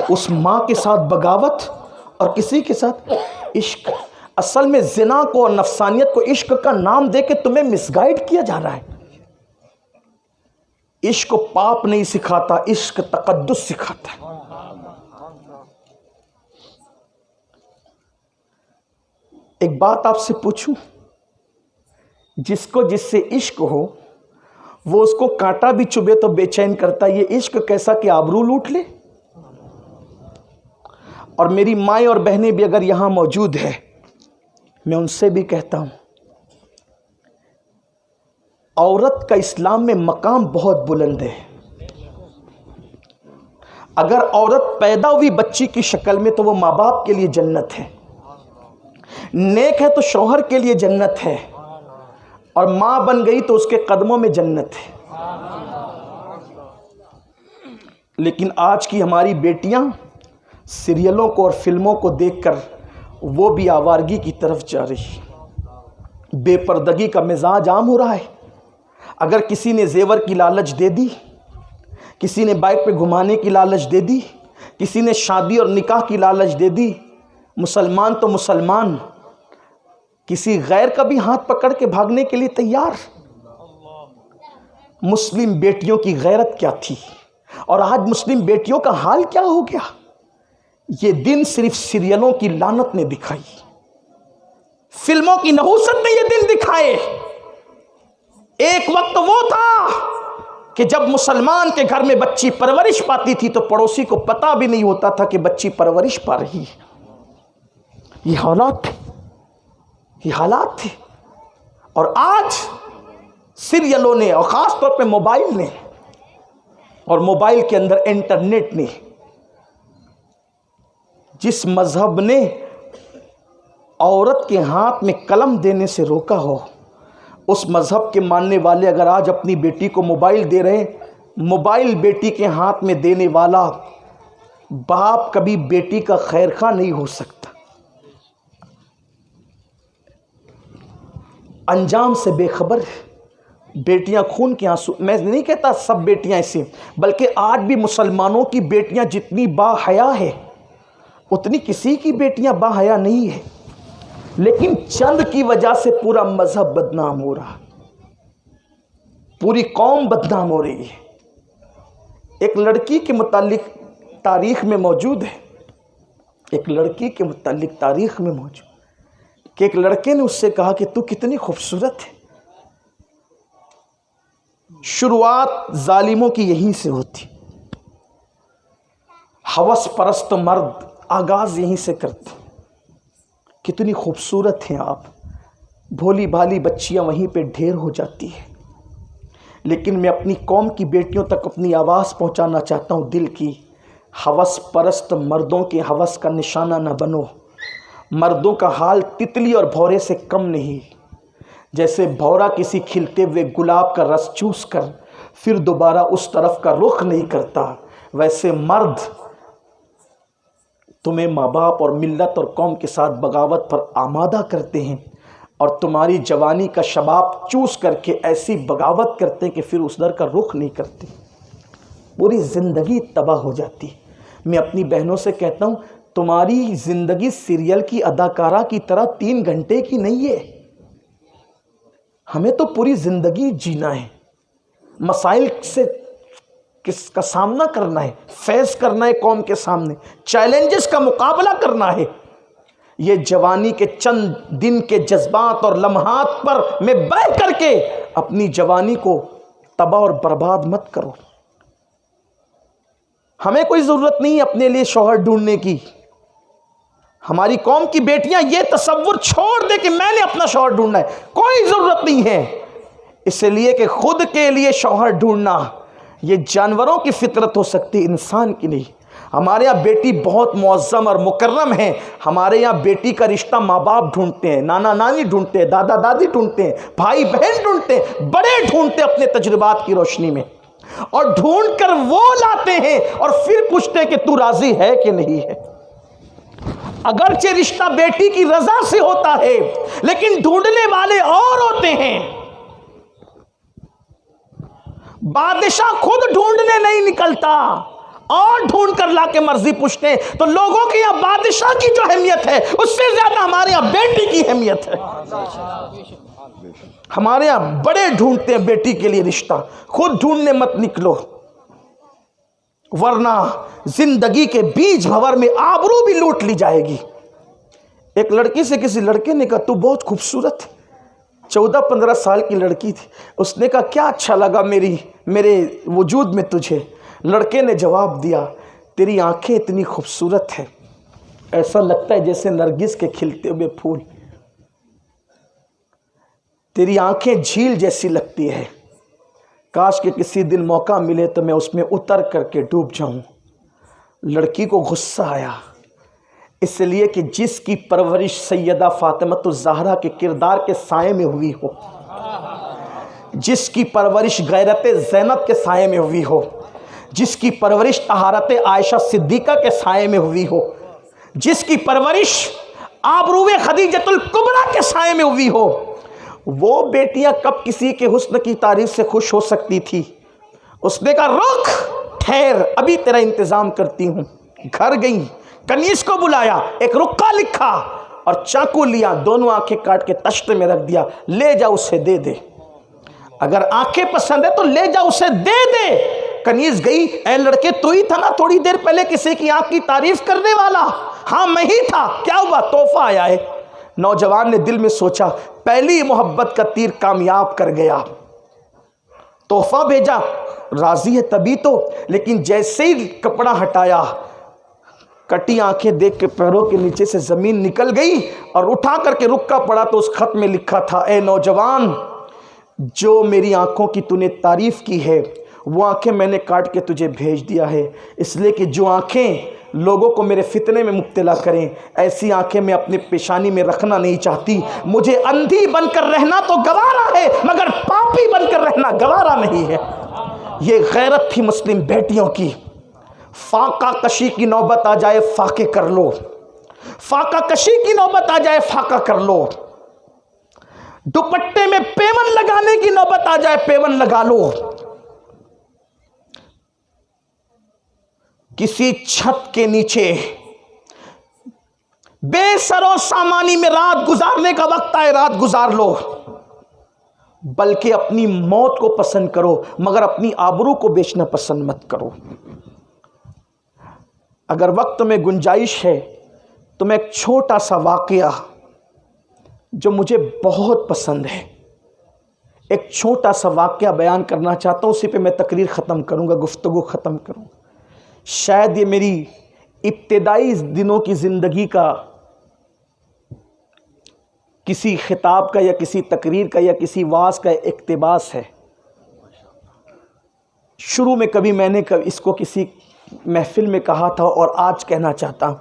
اس ماں کے ساتھ بغاوت اور کسی کے ساتھ عشق۔ اصل میں زنا کو اور نفسانیت کو عشق کا نام دے کے تمہیں مس گائیڈ کیا جا رہا ہے۔ عشق پاپ نہیں سکھاتا، عشق تقدس سکھاتا ہے۔ ایک بات آپ سے پوچھوں، جس کو جس سے عشق ہو وہ اس کو کانٹا بھی چبھے تو بے چین کرتا ہے، یہ عشق کیسا کہ آبرو لوٹ لے؟ اور میری مائیں اور بہنیں بھی اگر یہاں موجود ہے، میں ان سے بھی کہتا ہوں، عورت کا اسلام میں مقام بہت بلند ہے۔ اگر عورت پیدا ہوئی بچی کی شکل میں تو وہ ماں باپ کے لیے جنت ہے، نیک ہے تو شوہر کے لیے جنت ہے، اور ماں بن گئی تو اس کے قدموں میں جنت ہے۔ لیکن آج کی ہماری بیٹیاں سیریلوں کو اور فلموں کو دیکھ کر وہ بھی آوارگی کی طرف جا رہی، بے پردگی کا مزاج عام ہو رہا ہے۔ اگر کسی نے زیور کی لالچ دے دی، کسی نے بائک پہ گھمانے کی لالچ دے دی، کسی نے شادی اور نکاح کی لالچ دے دی، مسلمان تو مسلمان کسی غیر کا بھی ہاتھ پکڑ کے بھاگنے کے لیے تیار۔ مسلم بیٹیوں کی غیرت کیا تھی، اور آج مسلم بیٹیوں کا حال کیا ہو گیا؟ یہ دن صرف سیریلوں کی لعنت نے دکھائی، فلموں کی نحوست نے یہ دن دکھائے۔ ایک وقت وہ تھا کہ جب مسلمان کے گھر میں بچی پرورش پاتی تھی تو پڑوسی کو پتا بھی نہیں ہوتا تھا کہ بچی پرورش پا رہی ہے۔ یہ حالات تھے، یہ حالات تھے۔ اور آج سیریلوں نے، اور خاص طور پہ موبائل نے، اور موبائل کے اندر انٹرنیٹ نے، جس مذہب نے عورت کے ہاتھ میں قلم دینے سے روکا ہو، اس مذہب کے ماننے والے اگر آج اپنی بیٹی کو موبائل دے رہے ہیں، موبائل بیٹی کے ہاتھ میں دینے والا باپ کبھی بیٹی کا خیر خواہ نہیں ہو سکتا۔ انجام سے بے خبر ہے۔ بیٹیاں خون کے آنسو، میں نہیں کہتا سب بیٹیاں ایسی، بلکہ آج بھی مسلمانوں کی بیٹیاں جتنی با حیا ہے اتنی کسی کی بیٹیاں با حیا نہیں ہے، لیکن چند کی وجہ سے پورا مذہب بدنام ہو رہا، پوری قوم بدنام ہو رہی ہے۔ ایک لڑکی کے متعلق تاریخ میں موجود ہے، ایک لڑکی کے متعلق تاریخ میں موجود کہ ایک لڑکے نے اس سے کہا کہ تو کتنی خوبصورت ہے۔ شروعات ظالموں کی یہیں سے ہوتی، ہوس پرست مرد آغاز یہیں سے کرتے، کتنی خوبصورت ہیں آپ، بھولی بھالی بچیاں وہیں پہ ڈھیر ہو جاتی ہیں۔ لیکن میں اپنی قوم کی بیٹیوں تک اپنی آواز پہنچانا چاہتا ہوں، دل کی، ہوس پرست مردوں کے ہوس کا نشانہ نہ بنو۔ مردوں کا حال تتلی اور بھورے سے کم نہیں، جیسے بھورا کسی کھلتے ہوئے گلاب کا رس چوس کر پھر دوبارہ اس طرف کا رخ نہیں کرتا، ویسے مرد تمہیں ماں باپ اور ملت اور قوم کے ساتھ بغاوت پر آمادہ کرتے ہیں، اور تمہاری جوانی کا شباب چوس کر کے ایسی بغاوت کرتے ہیں کہ پھر اس در کا رخ نہیں کرتے، پوری زندگی تباہ ہو جاتی۔ میں اپنی بہنوں سے کہتا ہوں، تمہاری زندگی سیریل کی اداکارہ کی طرح 3 گھنٹے کی نہیں ہے، ہمیں تو پوری زندگی جینا ہے، مسائل سے کس کا سامنا کرنا ہے، فیس کرنا ہے، قوم کے سامنے چیلنجز کا مقابلہ کرنا ہے۔ یہ جوانی کے چند دن کے جذبات اور لمحات پر میں بہ کر کے اپنی جوانی کو تباہ اور برباد مت کرو۔ ہمیں کوئی ضرورت نہیں اپنے لیے شوہر ڈھونڈنے کی، ہماری قوم کی بیٹیاں یہ تصور چھوڑ دے کہ میں نے اپنا شوہر ڈھونڈنا ہے، کوئی ضرورت نہیں ہے، اس لیے کہ خود کے لیے شوہر ڈھونڈنا یہ جانوروں کی فطرت ہو سکتی، انسان کی نہیں۔ ہمارے یہاں بیٹی بہت معظم اور مکرم ہے، ہمارے یہاں بیٹی کا رشتہ ماں باپ ڈھونڈتے ہیں، نانا نانی ڈھونڈتے ہیں، دادا دادی ڈھونڈتے ہیں، بھائی بہن ڈھونڈتے ہیں، بڑے ڈھونڈتے ہیں اپنے تجربات کی روشنی میں، اور ڈھونڈ کر وہ لاتے ہیں اور پھر پوچھتے ہیں کہ تو راضی ہے کہ نہیں ہے۔ اگرچہ رشتہ بیٹی کی رضا سے ہوتا ہے لیکن ڈھونڈنے والے اور ہوتے ہیں۔ بادشاہ خود ڈھونڈنے نہیں نکلتا، اور ڈھونڈ کر لا کے مرضی پوچھتے ہیں، تو لوگوں کے یہاں بادشاہ کی جو اہمیت ہے اس سے زیادہ ہمارے یہاں بیٹی کی اہمیت ہے۔ ہمارے یہاں بڑے ڈھونڈتے ہیں بیٹی کے لیے رشتہ، خود ڈھونڈنے مت نکلو، ورنہ زندگی کے بیچ بھور میں آبرو بھی لوٹ لی جائے گی۔ ایک لڑکی سے کسی لڑکے نے کہا تو بہت خوبصورت ہے، 14-15 سال کی لڑکی تھی، اس نے کہا کیا اچھا لگا میرے وجود میں تجھے؟ لڑکے نے جواب دیا تیری آنکھیں اتنی خوبصورت ہیں، ایسا لگتا ہے جیسے نرگس کے کھلتے ہوئے پھول، تیری آنکھیں جھیل جیسی لگتی ہے، کاش کہ کسی دن موقع ملے تو میں اس میں اتر کر کے ڈوب جاؤں۔ لڑکی کو غصہ آیا، اس لیے کہ جس کی پرورش سیدہ فاطمہ الزہرا کے کردار کے سائے میں ہوئی ہو، جس کی پرورش غیرت زینب کے سائے میں ہوئی ہو، جس کی پرورش طہارت عائشہ صدیقہ کے سائے میں ہوئی ہو، جس کی پرورش آبرو خدیجۃ الکبریٰ کے سائے میں ہوئی ہو، وہ بیٹیاں کب کسی کے حسن کی تعریف سے خوش ہو سکتی تھی؟ اس نے کہا رک، ٹھہر، ابھی تیرا انتظام کرتی ہوں۔ گھر گئی، کنیز کو بلایا، ایک رکا لکھا اور چاقو لیا، دونوں آنکھیں کاٹ کے تشت میں رکھ دیا، لے جا اسے دے دے، اگر آنکھیں پسند ہے تو لے جا اسے دے دے۔ کنیز گئی، اے لڑکے تو ہی تھا نا تھوڑی دیر پہلے کسی کی آنکھ کی تعریف کرنے والا؟ ہاں میں ہی تھا، کیا ہوا؟ تحفہ آیا ہے۔ نوجوان نے دل میں سوچا پہلی محبت کا تیر کامیاب کر گیا، تحفہ بھیجا، راضی ہے تبھی تو، لیکن جیسے ہی کپڑا ہٹایا، کٹی آنکھیں دیکھ کے پیروں کے نیچے سے زمین نکل گئی، اور اٹھا کر کے رکا پڑا تو اس خط میں لکھا تھا اے نوجوان، جو میری آنکھوں کی تو نے تعریف کی ہے وہ آنکھیں میں نے کاٹ کے تجھے بھیج دیا ہے، اس لیے کہ جو آنکھیں لوگوں کو میرے فتنے میں مبتلا کریں، ایسی آنکھیں میں اپنے پیشانی میں رکھنا نہیں چاہتی۔ مجھے اندھی بن کر رہنا تو گوارا ہے مگر پاپی بن کر رہنا گوارا نہیں ہے۔ یہ غیرت تھی مسلم بیٹیوں کی۔ فاقہ کشی کی نوبت آ جائے فاقے کر لو، فاقہ کشی کی نوبت آ جائے فاقہ کر لو، دوپٹے میں پیون لگانے کی نوبت آ جائے پیون لگا لو، کسی چھت کے نیچے بے سر و سامانی میں رات گزارنے کا وقت آئے رات گزار لو، بلکہ اپنی موت کو پسند کرو مگر اپنی آبرو کو بیچنا پسند مت کرو۔ اگر وقت میں گنجائش ہے تو میں ایک چھوٹا سا واقعہ جو مجھے بہت پسند ہے، ایک چھوٹا سا واقعہ بیان کرنا چاہتا ہوں، اسی پہ میں تقریر ختم کروں گا، گفتگو ختم کروں گا۔ شاید یہ میری ابتدائی دنوں کی زندگی کا کسی خطاب کا یا کسی تقریر کا یا کسی وعظ کا اقتباس ہے۔ شروع میں کبھی میں نے اس کو کسی محفل میں کہا تھا اور آج کہنا چاہتا ہوں۔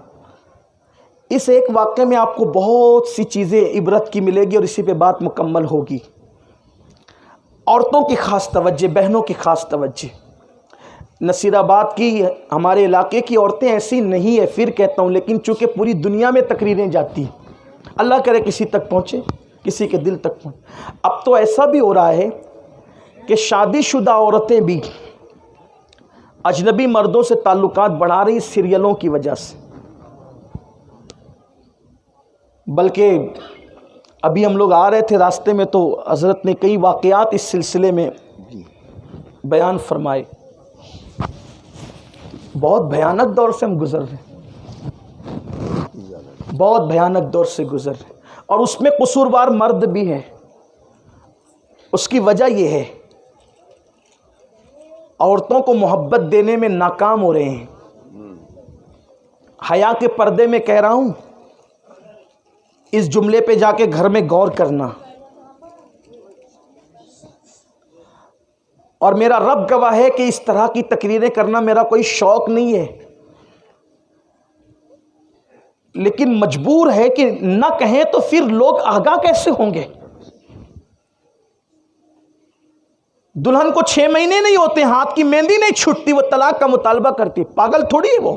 اس ایک واقعے میں آپ کو بہت سی چیزیں عبرت کی ملے گی اور اسی پہ بات مکمل ہوگی. عورتوں کی خاص توجہ، بہنوں کی خاص توجہ. نصیر آباد کی ہمارے علاقے کی عورتیں ایسی نہیں ہے، پھر کہتا ہوں، لیکن چونکہ پوری دنیا میں تقریریں جاتی ہیں، اللہ کرے کسی تک پہنچے، کسی کے دل تک پہنچے. اب تو ایسا بھی ہو رہا ہے کہ شادی شدہ عورتیں بھی اجنبی مردوں سے تعلقات بڑھا رہی سیریلوں کی وجہ سے. بلکہ ابھی ہم لوگ آ رہے تھے راستے میں تو حضرت نے کئی واقعات اس سلسلے میں بیان فرمائے. بہت بھیانک دور سے ہم گزر رہے ہیں، بہت بھیانک دور سے گزر رہے ہیں، اور اس میں قصوروار مرد بھی ہے. اس کی وجہ یہ ہے عورتوں کو محبت دینے میں ناکام ہو رہے ہیں. حیا کے پردے میں کہہ رہا ہوں، اس جملے پہ جا کے گھر میں غور کرنا. اور میرا رب گواہ ہے کہ اس طرح کی تقریریں کرنا میرا کوئی شوق نہیں ہے، لیکن مجبور ہے کہ نہ کہیں تو پھر لوگ آگاہ کیسے ہوں گے. دلہن کو 6 مہینے نہیں ہوتے، ہاتھ کی مہندی نہیں چھوٹتی، وہ طلاق کا مطالبہ کرتی. پاگل تھوڑی ہے وہ.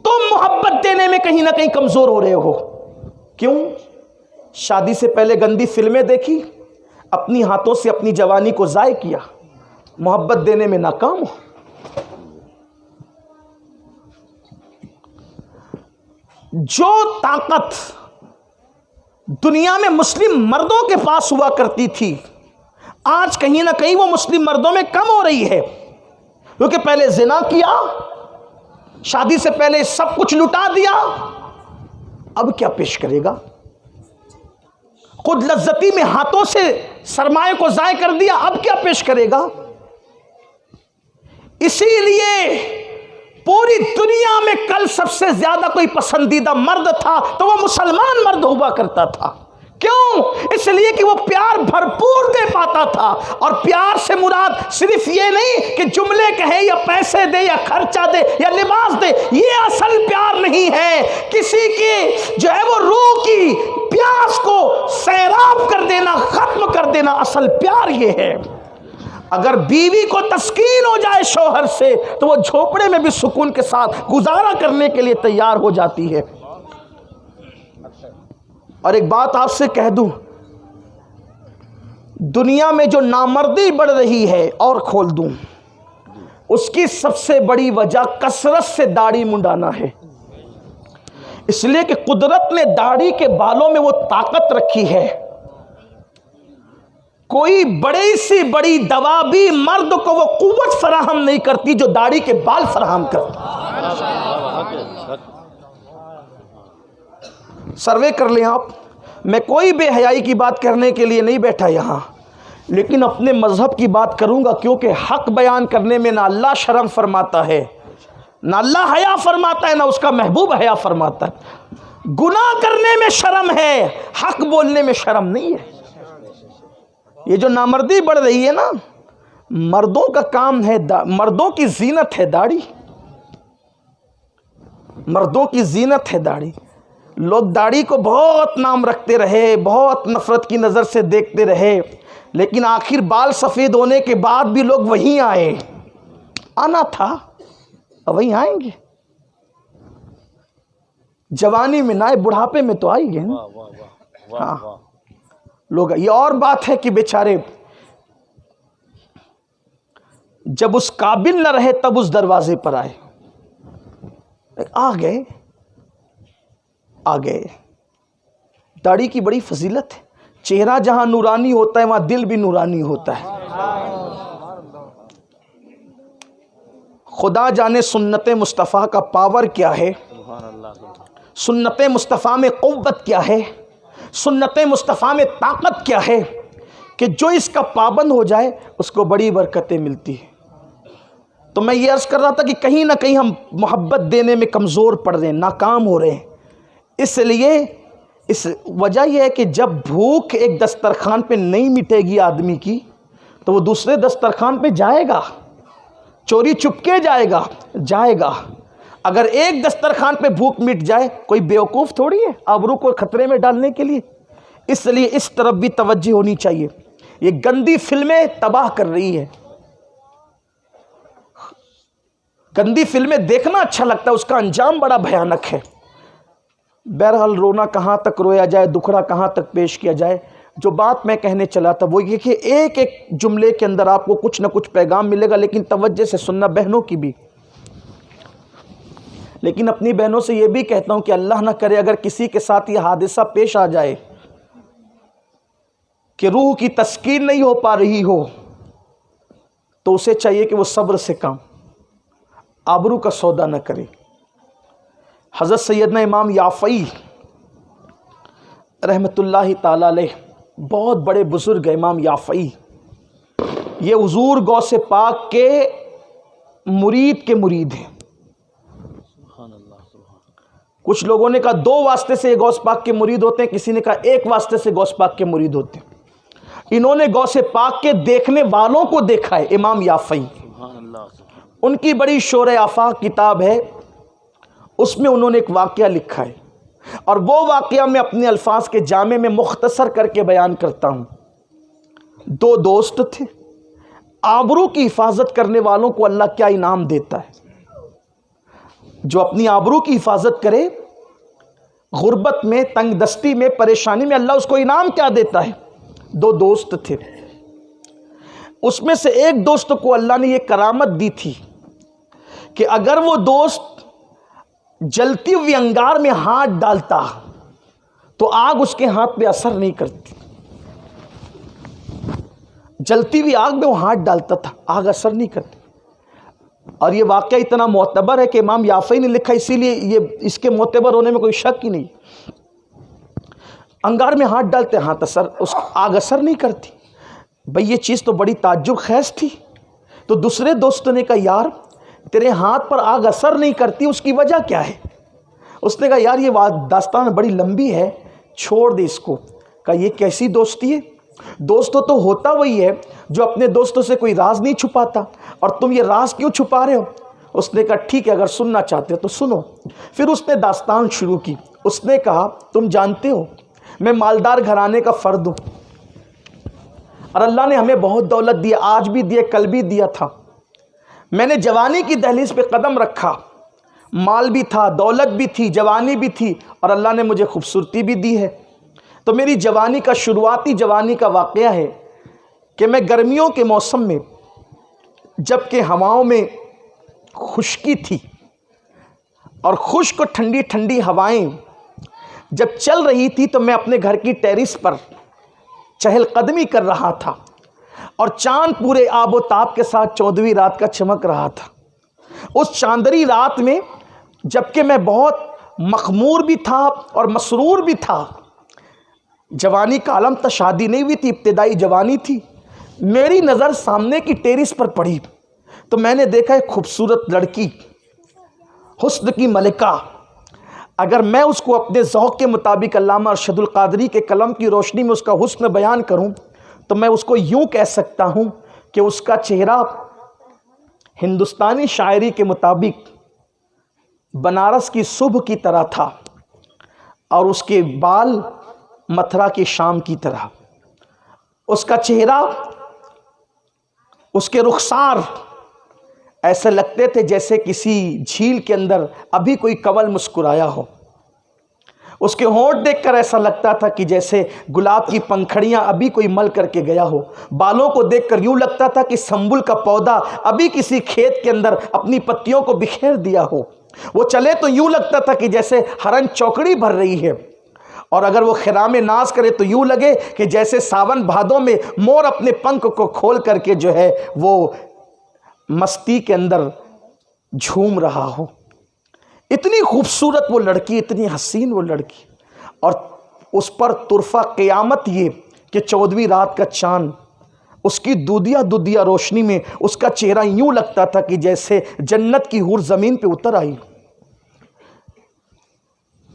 تم محبت دینے میں کہیں نہ کہیں کمزور ہو رہے ہو. کیوں؟ شادی سے پہلے گندی فلمیں دیکھی، اپنی ہاتھوں سے اپنی جوانی کو ضائع کیا، محبت دینے میں ناکام ہو. جو طاقت دنیا میں مسلم مردوں کے پاس ہوا کرتی تھی، آج کہیں نہ کہیں وہ مسلم مردوں میں کم ہو رہی ہے. کیونکہ پہلے زنا کیا، شادی سے پہلے سب کچھ لٹا دیا، اب کیا پیش کرے گا؟ خود لذتی میں ہاتھوں سے سرمایہ کو ضائع کر دیا، اب کیا پیش کرے گا؟ اسی لیے پوری دنیا میں کل سب سے زیادہ کوئی پسندیدہ مرد تھا تو وہ مسلمان مرد ہوا کرتا تھا. کیوں؟ اس لیے کہ وہ پیار بھرپور دے پاتا تھا. اور پیار سے مراد صرف یہ نہیں کہ جملے کہے یا پیسے دے یا خرچہ دے یا لباس دے، یہ اصل پیار نہیں ہے. کسی کی جو ہے وہ روح کی پیاس کو سیراب کر دینا، ختم کر دینا، اصل پیار یہ ہے. اگر بیوی کو تسکین ہو جائے شوہر سے تو وہ جھوپڑے میں بھی سکون کے ساتھ گزارا کرنے کے لیے تیار ہو جاتی ہے. اور ایک بات آپ سے کہہ دوں، دنیا میں جو نامردی بڑھ رہی ہے، اور کھول دوں، اس کی سب سے بڑی وجہ کثرت سے داڑھی منڈانا ہے. اس لیے کہ قدرت نے داڑھی کے بالوں میں وہ طاقت رکھی ہے، کوئی بڑی سی بڑی دوا بھی مرد کو وہ قوت فراہم نہیں کرتی جو داڑھی کے بال فراہم کرتی. سروے کر لیں آپ. میں کوئی بے حیائی کی بات کرنے کے لیے نہیں بیٹھا یہاں، لیکن اپنے مذہب کی بات کروں گا، کیونکہ حق بیان کرنے میں نہ اللہ شرم فرماتا ہے، نہ اللہ حیا فرماتا ہے، نہ اس کا محبوب حیا فرماتا ہے. گناہ کرنے میں شرم ہے، حق بولنے میں شرم نہیں ہے. یہ جو نامردی بڑھ رہی ہے نا، مردوں کا کام ہے، مردوں کی زینت ہے داڑھی، مردوں کی زینت ہے داڑھی. لوگ داڑھی کو بہت نام رکھتے رہے، بہت نفرت کی نظر سے دیکھتے رہے، لیکن آخر بال سفید ہونے کے بعد بھی لوگ وہیں آئے. آنا تھا وہیں آئیں گے. جوانی میں نہ آئے، بڑھاپے میں تو آئی گے نا. ہاں لوگ. یہ اور بات ہے کہ بیچارے جب اس قابل نہ رہے تب اس دروازے پر آئے، آ گئے. داڑھی کی بڑی فضیلت ہے. چہرہ جہاں نورانی ہوتا ہے وہاں دل بھی نورانی ہوتا ہے. خدا جانے سنت مصطفیٰ کا پاور کیا ہے، سنت مصطفیٰ میں قوت کیا ہے، سنت مصطفیٰ میں طاقت کیا ہے، کہ جو اس کا پابند ہو جائے اس کو بڑی برکتیں ملتی ہیں. تو میں یہ عرض کر رہا تھا کہ کہیں نہ کہیں ہم محبت دینے میں کمزور پڑ رہے ہیں، ناکام ہو رہے ہیں. اس لیے اس وجہ یہ ہے کہ جب بھوک ایک دسترخوان پہ نہیں مٹے گی آدمی کی تو وہ دوسرے دسترخوان پہ جائے گا، چوری چپکے جائے گا. اگر ایک دسترخوان پہ بھوک مٹ جائے کوئی بیوقوف تھوڑی ہے آبرو کو خطرے میں ڈالنے کے لیے. اس لیے اس طرف بھی توجہ ہونی چاہیے. یہ گندی فلمیں تباہ کر رہی ہے. گندی فلمیں دیکھنا اچھا لگتا ہے، اس کا انجام بڑا بھیانک ہے. بہرحال رونا کہاں تک رویا جائے، دکھڑا کہاں تک پیش کیا جائے. جو بات میں کہنے چلا تھا وہ یہ کہ ایک ایک جملے کے اندر آپ کو کچھ نہ کچھ پیغام ملے گا، لیکن توجہ سے سننا بہنوں کی بھی. لیکن اپنی بہنوں سے یہ بھی کہتا ہوں کہ اللہ نہ کرے اگر کسی کے ساتھ یہ حادثہ پیش آ جائے کہ روح کی تسکین نہیں ہو پا رہی ہو، تو اسے چاہیے کہ وہ صبر سے کام، آبرو کا سودا نہ کرے. حضرت سیدنا امام یافعی رحمۃ اللہ تعالی علیہ بہت بڑے بزرگ ہیں. امام یافعی یہ حضور غوث پاک کے مرید کے مرید ہیں. کچھ لوگوں نے کہا 2 واسطے سے یہ غوث پاک کے مرید ہوتے ہیں، کسی نے کہا 1 واسطے سے غوث پاک کے مرید ہوتے ہیں. انہوں نے غوث پاک کے دیکھنے والوں کو دیکھا ہے. امام یافعی ان کی بڑی شور آفاق کتاب ہے، اس میں انہوں نے ایک واقعہ لکھا ہے، اور وہ واقعہ میں اپنے الفاظ کے جامع میں مختصر کر کے بیان کرتا ہوں. 2 دوست تھے. آبرو کی حفاظت کرنے والوں کو اللہ کیا انعام دیتا ہے. جو اپنی آبرو کی حفاظت کرے، غربت میں، تنگ دستی میں، پریشانی میں، اللہ اس کو انعام کیا دیتا ہے. 2 دوست تھے. اس میں سے ایک دوست کو اللہ نے یہ کرامت دی تھی کہ اگر وہ دوست جلتی ہوئی انگار میں ہاتھ ڈالتا تو آگ اس کے ہاتھ پہ اثر نہیں کرتی. جلتی ہوئی آگ میں وہ ہاتھ ڈالتا تھا، آگ اثر نہیں کرتی. اور یہ واقعہ اتنا معتبر ہے کہ امام یافعی نے لکھا، اسی لیے یہ اس کے معتبر ہونے میں کوئی شک ہی نہیں. انگار میں ہاتھ ڈالتے آگ اثر نہیں کرتی. بھئی یہ چیز تو بڑی تعجب خیز تھی. تو دوسرے دوست نے کہا یار تیرے ہاتھ پر آگ اثر نہیں کرتی، اس کی وجہ کیا ہے؟ اس نے کہا یار یہ داستان بڑی لمبی ہے، چھوڑ دے اس کو. کہا یہ کیسی دوستی ہے؟ دوست تو ہوتا وہی ہے جو اپنے دوستوں سے کوئی راز نہیں چھپاتا، اور تم یہ راز کیوں چھپا رہے ہو؟ اس نے کہا ٹھیک ہے اگر سننا چاہتے ہو تو سنو. پھر اس نے داستان شروع کی. اس نے کہا تم جانتے ہو میں مالدار گھرانے کا فرد ہوں، اور اللہ نے ہمیں بہت دولت دی، آج بھی دیے، کل بھی دیا تھا. میں نے جوانی کی دہلیز پہ قدم رکھا، مال بھی تھا، دولت بھی تھی، جوانی بھی تھی، اور اللہ نے مجھے خوبصورتی بھی دی ہے. تو میری جوانی کا شروعاتی جوانی کا واقعہ ہے کہ میں گرمیوں کے موسم میں جب کہ ہواؤں میں خشکی تھی اور خشک و ٹھنڈی ٹھنڈی ہوائیں جب چل رہی تھی، تو میں اپنے گھر کی ٹیرس پر چہل قدمی کر رہا تھا، اور چاند پورے آب و تاب کے ساتھ 14ویں رات کا چمک رہا تھا. اس چاندری رات میں جبکہ میں بہت مخمور بھی تھا اور مسرور بھی تھا، جوانی کا عالم تھا، شادی نہیں ہوئی تھی، ابتدائی جوانی تھی، میری نظر سامنے کی ٹیرس پر پڑی تو میں نے دیکھا ایک خوبصورت لڑکی، حسن کی ملکہ. اگر میں اس کو اپنے ذوق کے مطابق علامہ ارشد القادری کے قلم کی روشنی میں اس کا حسن بیان کروں تو میں اس کو یوں کہہ سکتا ہوں کہ اس کا چہرہ ہندوستانی شاعری کے مطابق بنارس کی صبح کی طرح تھا، اور اس کے بال متھرا کی شام کی طرح. اس کا چہرہ، اس کے رخسار ایسے لگتے تھے جیسے کسی جھیل کے اندر ابھی کوئی کنول مسکرایا ہو. اس کے ہونٹ دیکھ کر ایسا لگتا تھا کہ جیسے گلاب کی پنکھڑیاں ابھی کوئی مل کر کے گیا ہو. بالوں کو دیکھ کر یوں لگتا تھا کہ سنبل کا پودا ابھی کسی کھیت کے اندر اپنی پتیوں کو بکھیر دیا ہو. وہ چلے تو یوں لگتا تھا کہ جیسے ہرن چوکڑی بھر رہی ہے، اور اگر وہ خرام ناز کرے تو یوں لگے کہ جیسے ساون بھادوں میں مور اپنے پنکھ کو کھول کر کے جو ہے وہ مستی کے اندر جھوم رہا ہو. اتنی خوبصورت وہ لڑکی، اتنی حسین وہ لڑکی، اور اس پر طرفہ قیامت یہ کہ 14ویں رات کا چاند اس کی دودیا دودیا روشنی میں اس کا چہرہ یوں لگتا تھا کہ جیسے جنت کی حور زمین پہ اتر آئی.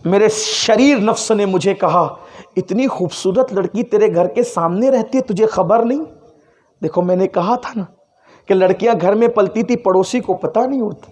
میرے شریر نفس نے مجھے کہا اتنی خوبصورت لڑکی تیرے گھر کے سامنے رہتی ہے، تجھے خبر نہیں؟ دیکھو میں نے کہا تھا نا کہ لڑکیاں گھر میں پلتی تھی، پڑوسی کو پتہ نہیں ہوتا.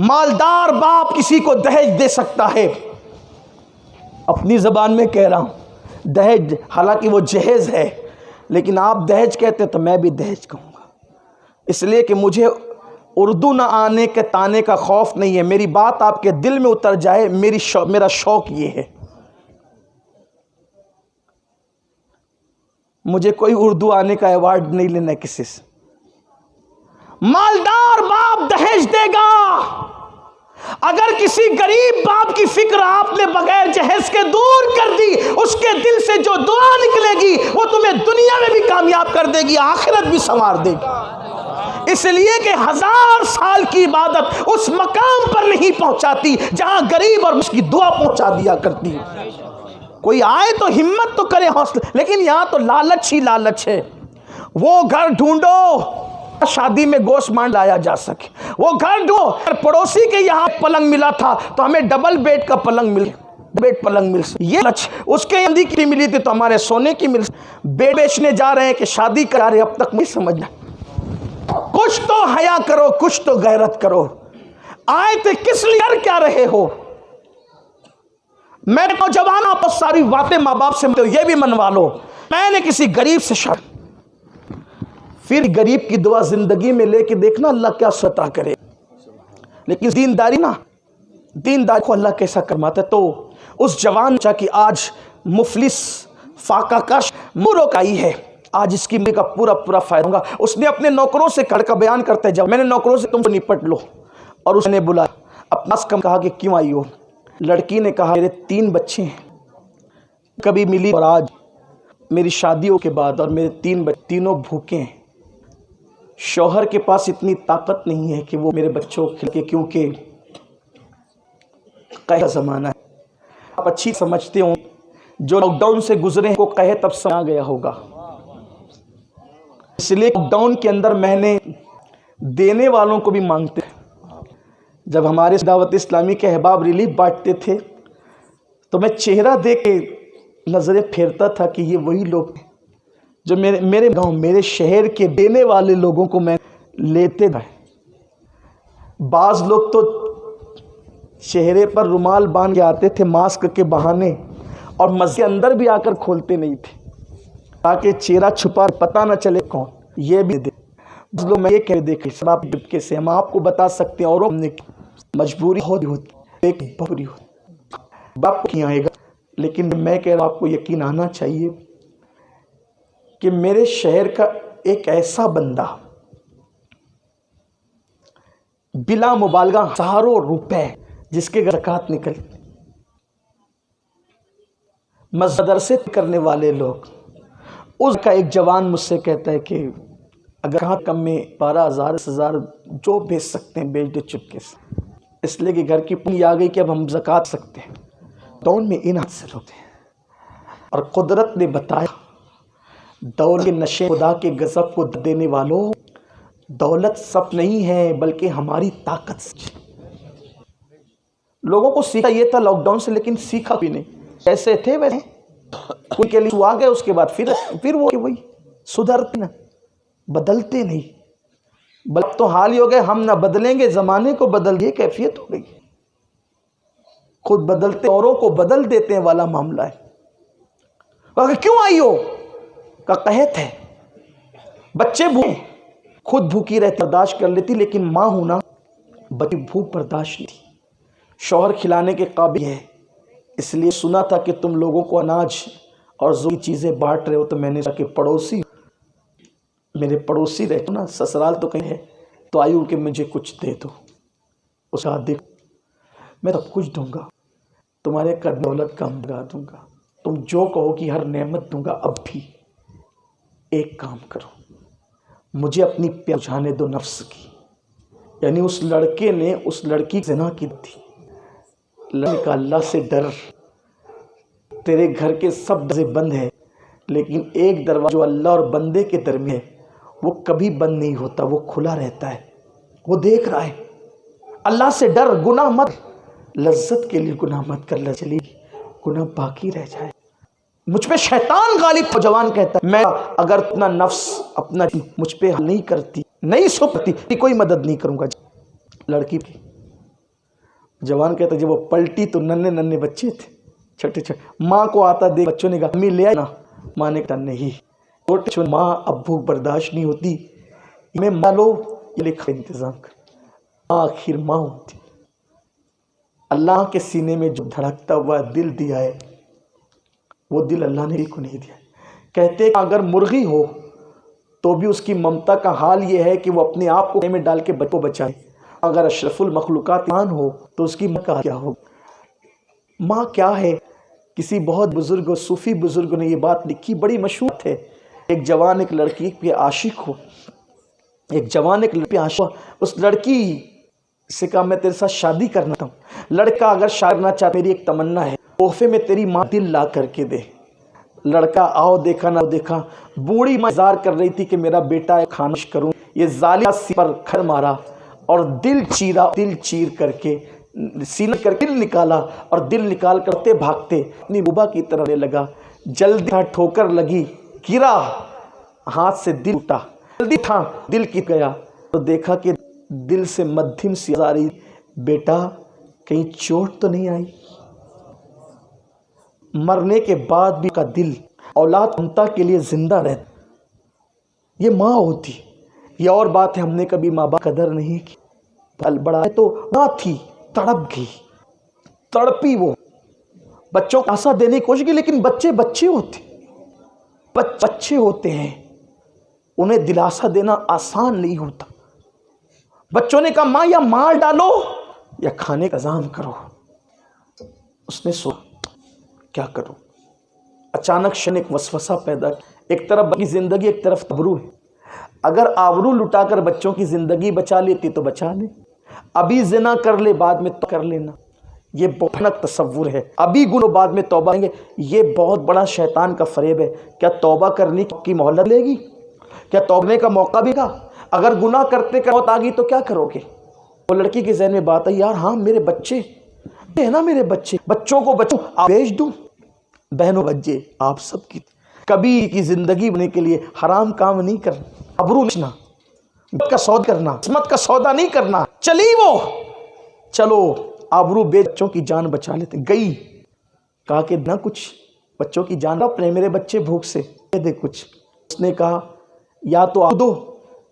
مالدار باپ کسی کو دہیج دے سکتا ہے، اپنی زبان میں کہہ رہا ہوں دہیج، حالانکہ وہ جہیز ہے، لیکن آپ دہیج کہتے تو میں بھی دہیج کہوں گا، اس لیے کہ مجھے اردو نہ آنے کے تانے کا خوف نہیں ہے، میری بات آپ کے دل میں اتر جائے، میرا شوق یہ ہے۔ مجھے کوئی اردو آنے کا ایوارڈ نہیں لینا کسی سے۔ مالدار باپ دہیج دے گا، اگر کسی غریب باپ کی فکر آپ نے بغیر جہیز کے دور کر دی، اس کے دل سے جو دعا نکلے گی وہ تمہیں دنیا میں بھی کامیاب کر دے گی، آخرت بھی سنوار دے گی۔ اس لیے کہ 1000 سال کی عبادت اس مقام پر نہیں پہنچاتی جہاں غریب اور اس کی دعا پہنچا دیا کرتی۔ کوئی آئے تو ہمت تو کرے، حوصلہ، لیکن یہاں تو لالچ ہی لالچ ہے۔ وہ گھر ڈھونڈو شادی میں گوشت مان لایا جا سکے، وہ گھر ڈھونڈو، پڑوسی کے یہاں پلنگ ملا تھا تو ہمیں ڈبل بیڈ کا پلنگ مل، بیڈ پلنگ مل، یہ لچ، اس کے اندی کی ملی تھی تو ہمارے سونے کی مل، بیڈ بیچنے جا رہے ہیں کہ شادی کرا رہے، اب تک نہیں سمجھنا۔ کچھ تو حیا کرو، کچھ تو غیرت کرو۔ آئے تھے کس لیے کر کیا رہے ہو؟ میں نوجوان آپ ساری باتیں ماں باپ سے یہ بھی منوا لو، میں نے کسی غریب سے شادی، پھر غریب کی دعا زندگی میں لے کے دیکھنا اللہ کیا عطا کرے۔ لیکن دینداری نا، دینداری کو اللہ کیسا کرماتا ہے۔ تو اس جوان چاہ کہ آج مفلس فاقہ کش مورو کائی ہے، آج اس کی مجھے کا پورا فائدہ ہوگا۔ اس نے اپنے نوکروں سے کڑ کا بیان کرتے ہیں، جب میں نے نوکروں سے تم سے نپٹ لو، اور اس نے بلا اپنا کم کہا کہ کیوں آئی ہو؟ لڑکی نے کہا میرے 3 بچے ہیں، کبھی ملی اور آج میری شادیوں کے بعد اور میرے 3 بچے تینوں بھوکے ہیں، شوہر کے پاس اتنی طاقت نہیں ہے کہ وہ میرے بچوں کو کھلائے، کیونکہ قحط کا زمانہ ہے۔ آپ اچھی سمجھتے ہوں جو لاک ڈاؤن سے گزرے ہیں کو قحط اب سمجھ گیا ہوگا، اس لیے لاک ڈاؤن کے اندر میں نے دینے والوں کو بھی مانگتے ہیں۔ جب ہمارے دعوت اسلامی کے احباب ریلیف بانٹتے تھے تو میں چہرہ دیکھ کے نظریں پھیرتا تھا کہ یہ وہی لوگ ہیں جو میرے گاؤں، میرے شہر کے دینے والے لوگوں کو میں لیتے گئے۔ بعض لوگ تو چہرے پر رومال باندھ کے آتے تھے ماسک کے بہانے، اور مسجد اندر بھی آ کر کھولتے نہیں تھے تاکہ چہرہ چھپا پتہ نہ چلے کون یہ بھی دے۔ لوگ میں یہ کہہ دیکھیں سب آپ ڈبکے سے ہم آپ کو بتا سکتے ہیں، اور مجبوری ہوتی ایک بری ہوتی باپ نہیں آئے گا، لیکن میں کہہ رہا ہوں آپ کو یقین آنا چاہیے کہ میرے شہر کا ایک ایسا بندہ بلا مبالغہ ہزاروں روپے جس کے زکوٰۃ نکل، مدرسے کرنے والے لوگ، اس کا ایک جوان مجھ سے کہتا ہے کہ اگر کہاں کم میں 12,000 10,000 جو بیچ سکتے ہیں بیچ دے چپکے سے، اس لیے کہ گھر کی پونجی آ گئی کہ اب ہم زکوٰۃ سکتے ہیں۔ ڈاؤن میں ان حد سے ہوتے ہیں، اور قدرت نے بتایا دولت کے نشے خدا کے غضب کو دینے والوں، دولت سب نہیں ہے بلکہ ہماری طاقت سے۔ لوگوں کو سیکھا یہ تھا لاک ڈاؤن سے، لیکن سیکھا بھی نہیں، ایسے تھے ویسے ان کے لیے آ گئے، اس کے بعد پھر وہی سدھرتے نہ بدلتے نہیں، بلکہ تو حال ہی ہو گئے ہم نہ بدلیں گے، زمانے کو بدل یہ کیفیت ہو گئی، خود بدلتے اوروں کو بدل دیتے ہیں والا معاملہ ہے۔ کیوں آئی ہو؟ کا قحط ہے، بچے بھوکے، خود بھوکی رہتی برداشت کر لیتی، لیکن ماں ہونا بچی بھوک برداشت نہیں، شوہر کھلانے کے قابل ہے، اس لیے سنا تھا کہ تم لوگوں کو اناج اور ضروری چیزیں بانٹ رہے ہو، تو میں نے کہا کہ پڑوسی میرے پڑوسی رہتے نا، سسرال تو کہیں ہے، تو آئیو کہ مجھے کچھ دے دو، اس کا دیکھ میں تو کچھ دوں گا، تمہارے کا دولت کا لگا دوں گا، تم جو کہو کہ ہر نعمت دوں گا۔ اب بھی ایک کام کرو، مجھے اپنی پیار بجھانے دو نفس کی، یعنی اس لڑکے نے اس لڑکی زنا کی تھی، لڑکے کا اللہ سے ڈر، تیرے گھر کے سب دروازے بند ہیں لیکن ایک دروازہ جو اللہ اور بندے کے درمیان ہے وہ کبھی بند نہیں ہوتا، وہ کھلا رہتا ہے، وہ دیکھ رہا ہے۔ اللہ سے ڈر، گناہ مت، لذت کے لیے گناہ مت کر، چلی گناہ باقی رہ جائے۔ مجھ پہ شیطان غالب، نوجوان کہتا ہے میں اگر اپنا نفس اپنا مجھ پہ نہیں کرتی، نہیں سپتی، کوئی مدد نہیں کروں گا۔ لڑکی کی جوان کہتا جب وہ پلٹی تو ننھے ننھے بچے تھے، چھوٹے چھوٹے، ماں کو آتا دیکھ بچوں نے کہا امی لے آئے نا، ماں نے کہا نہیں، چھوٹے چھوٹے ماں ابو برداشت نہیں ہوتی، میں مالو یہ لکھا انتظام کر، آخر ماں ہوتی۔ اللہ کے سینے میں جو دھڑکتا ہوا دل دیا ہے وہ دل اللہ نے کو نہیں دیا۔ کہتے ہیں اگر مرغی ہو تو بھی اس کی ممتا کا حال یہ ہے کہ وہ اپنے آپ کو میں ڈال کے بچوں کو بچائے، اگر اشرف المخلوقات ماں ہو تو اس کی ماں کا کیا ہو؟ ماں کیا ہے؟ کسی بہت بزرگ صوفی بزرگ نے یہ بات لکھی، بڑی مشہور ہے۔ ایک جوان ایک لڑکی پہ عاشق ہو، ایک جوان ایک لڑکی پہ عاشق ہو، اس لڑکی سے کہا میں تیرے ساتھ شادی کرنا چاہتا ہوں۔ لڑکا اگر شادی کرنا چاہتا میری ایک تمنا ہے، تحفے میں تیری ماں دل لا کر کے دے۔ لڑکا آؤ دیکھا نہ دیکھا، بوڑھی ماں انتظار کر رہی تھی کہ میرا بیٹا خانش کروں، یہ ظالم سی پر کھر مارا اور دل چیرا، دل چیر کر کے سینہ کر کے دل نکالا، اور دل نکال کرتے بھاگتے اپنی بوبا کی طرف لگا، جلدی ٹھوکر لگی، گرا، ہاتھ سے دل ٹوٹا، جلدی تھا دل کی گیا تو دیکھا کہ دل سے مدھم سی آواز آ رہی، بیٹا کہیں چوٹ تو نہیں آئی؟ مرنے کے بعد بھی کا دل اولاد ممتا کے لیے زندہ رہتا، یہ ماں ہوتی۔ یہ اور بات ہے ہم نے کبھی ماں باپ قدر نہیں کی، پل بڑا ہے تو ماں تھی، تڑپ گئی، تڑپی، وہ بچوں کو آسا دینے کی کوشش کی، لیکن بچے بچے ہوتے، بچے ہوتے ہیں، انہیں دلاسا دینا آسان نہیں ہوتا۔ بچوں نے کہا ماں یا مار ڈالو یا کھانے کا انتظام کرو۔ اس نے سوچا کیا کروں؟ اچانک شن ایک وسوسہ پیدا، ایک طرف بچی زندگی، ایک طرف آبرو ہے، اگر آبرو لٹا کر بچوں کی زندگی بچا لیتی تو بچا لے، ابھی زنا کر لے بعد میں تو کر لینا، یہ بہت بھیانک تصور ہے۔ ابھی گناہ بعد میں توبہ کریں گے، یہ بہت بڑا شیطان کا فریب ہے۔ کیا توبہ کرنے کی مہلت لے گی؟ کیا توبہ کا موقع بھی گا؟ اگر گناہ کرتے موت آ گئی تو کیا کرو گے؟ وہ لڑکی کے ذہن میں بات ہے، یار ہاں میرے بچے ہے نا، میرے بچوں کو بیچ دوں؟ بہنوں بچے آپ سب کی کبھی کی زندگی بننے کے لیے حرام کام نہیں کرنا، ابرو نچنا کا سودا کرنا، عصمت کا سودا نہیں کرنا۔ چلی وہ، چلو آبرو بچوں کی جان بچا لیتے، گئی، کہا کہ نہ کچھ بچوں کی جان اپنے، میرے بچے بھوک سے دے کچھ۔ اس نے کہا یا تو آپ دو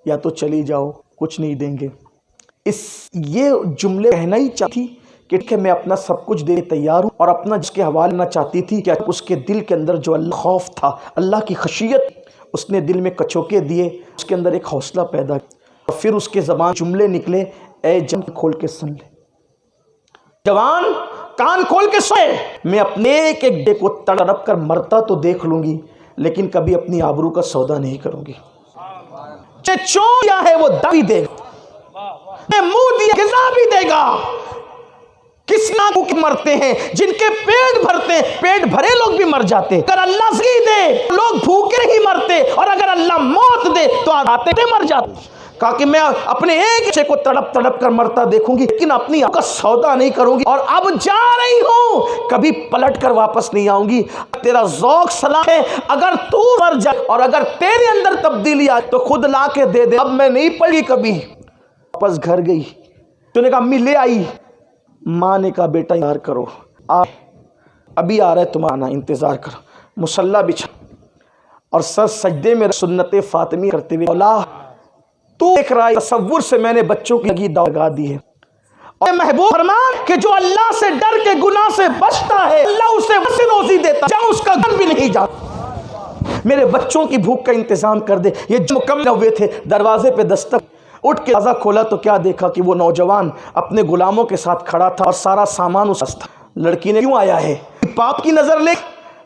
یا تو چلی جاؤ، کچھ نہیں دیں گے۔ یہ جملے کہنا ہی چاہتی کہ میں اپنا سب کچھ دینے تیار ہوں، اور اپنا جس کے حوالے نہ چاہتی تھی کہ اس کے دل کے اندر جو اللہ خوف تھا، اللہ کی خشیت، اس نے دل میں کچوکے دیے، اس کے اندر ایک حوصلہ پیدا کیا، اور پھر اس کے زبان جملے نکلے، اے جان کھول کے سن لے، جوان کان کھول کے سن، میں اپنے ایک ایک ڈے کو تڑپ کر مرتا تو دیکھ لوں گی، لیکن کبھی اپنی آبرو کا سودا نہیں کروں گی۔ چون دیا ہے وہ دعوی دے گا، منہ دیا غذا بھی دے گا۔ کس ناکو کے مرتے ہیں جن کے پیٹ بھرتے ہیں، پیٹ بھرے لوگ بھی مر جاتے ہیں۔ اگر اللہ زندگی دے لوگ بھوکے ہی مرتے، اور اگر اللہ موت دے تو آتے مر جاتے۔ کہا کہ میں اپنے ایک بچے کو تڑپ تڑپ کر مرتا دیکھوں گی، لیکن اپنی آپ کا سودا نہیں کروں گی، اور اب جا رہی ہوں، کبھی پلٹ کر واپس نہیں آؤں گی۔ تیرا ذوق سلام ہے، اگر تو مر جائے اور اگر تیرے اندر تبدیلی آئے تو خود لا کے دے دے، اب میں نہیں پڑی کبھی۔ واپس گھر گئی، تو نے کہا امی لے آئی، ماں نے کہا بیٹا انتظار کرو، ابھی آ رہا ہے تمہارا، انتظار کرو۔ مصلی بچھا اور سر سجدے میں سنت فاطمی کرتے ہوئے، مولا تو دیکھ رہا ہے، تصور سے میں نے بچوں کی لگی لگا دی ہے، اور محبوب فرمان کہ جو اللہ سے ڈر کے گناہ سے بچتا ہے اللہ اسے وسع روزی دیتا ہے، جہاں اس کا گن بھی نہیں جاتا۔ میرے بچوں کی بھوک کا انتظام کر دے۔ یہ جو مکمل ہوئے تھے، دروازے پہ دستک، اٹھ کے دروازہ کھولا تو کیا دیکھا کہ وہ نوجوان اپنے غلاموں کے ساتھ کھڑا تھا، اور سارا سامان اس تھا۔ لڑکی نے کیوں آیا ہے؟ باپ کی نظر لے،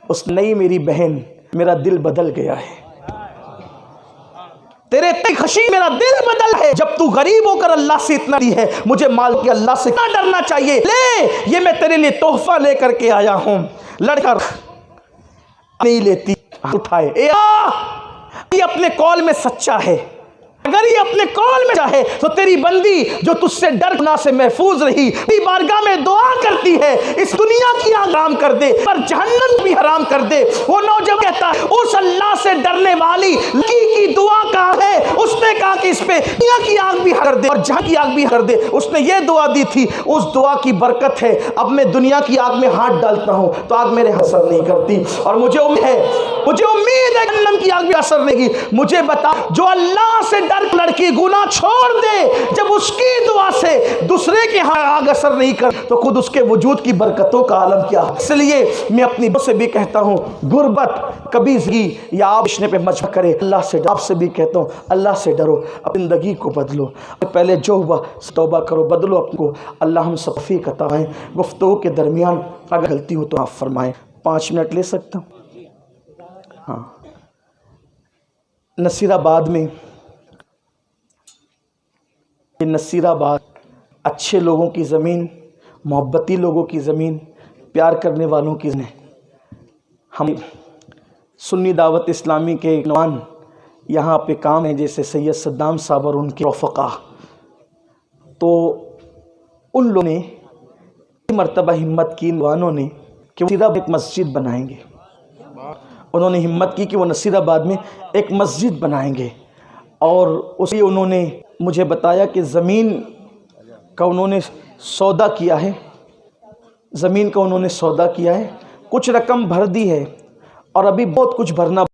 اس نہیں میری بہن، میرا دل بدل گیا ہے، تیرے خشی میرا دل بدل ہے، جب تو غریب ہو کر اللہ سے اتنا دی ہے، مجھے مال کے اللہ سے نہ ڈرنا چاہیے، لے یہ میں تیرے لیے تحفہ لے کر کے آیا ہوں۔ لڑکا نہیں لیتی، اٹھائے، یہ اپنے قول میں سچا ہے، اگر یہ اپنے قول میں چاہے تو تیری بندی جو تجھ سے ڈر گناہ سے محفوظ رہی، تیری بارگاہ میں دعا کرتی ہے، اس دنیا کی آگ حرام کر دے پر جہنم بھی حرام کر دے۔ وہ نوجوان کہتا ہے اس اللہ سے ڈرنے والی لڑکی کی دعا کہاں ہے؟ اس نے کہا کہ اس پہ دنیا کی آگ بھی کر دے اور جہاں کی آگ بھی کر دے. اس نے یہ دعا دی تھی, اس دعا کی برکت ہے اب میں دنیا کی آگ میں ہاتھ ڈالتا ہوں تو آگ میرے اثر نہیں کرتی. اور مجھے امید ہے جہنم کی آگ بھی اثر نہیں گی. مجھے بتا, جو اللہ سے ڈر لڑکی گناہ چھوڑ دے, جب اس کی دعا سے دوسرے کے ہاں آگ اثر نہیں کر تو خود اس کے وجود کی برکتوں کا عالم کیا. اس لیے میں اپنی بہت سے بھی کہتا ہوں, غربت کبھی زندگی یا آپ بچنے پہ مجبور کرے. اللہ سے آپ سے بھی کہتا ہوں, اللہ سے ڈرو, اپنی زندگی کو بدلو. پہلے جو ہوا توبہ کرو, بدلو اپنے کو. اللہ ہم سب توفیق عطا فرمائیں. گفتگو کے درمیان اگر غلطی ہو تو آپ فرمائیں. 5 منٹ لے سکتا ہوں؟ ہاں. نصیر آباد میں, یہ نصیر آباد اچھے لوگوں کی زمین, محبتی لوگوں کی زمین, پیار کرنے والوں کی زمین. ہم سنی دعوت اسلامی کے نوجوان یہاں پہ کام ہیں, جیسے سید صدام صاحب اور ان کے رفقا. تو ان لوگوں نے مرتبہ ہمت کی, نوجوانوں نے, کہ وہ ایک مسجد بنائیں گے. انہوں نے ہمت کی کہ وہ نصیر آباد میں ایک مسجد بنائیں گے. اور اسی انہوں نے مجھے بتایا کہ زمین کا انہوں نے سودا کیا ہے, زمین کا انہوں نے سودا کیا ہے, کچھ رقم بھر دی ہے اور ابھی بہت کچھ بھرنا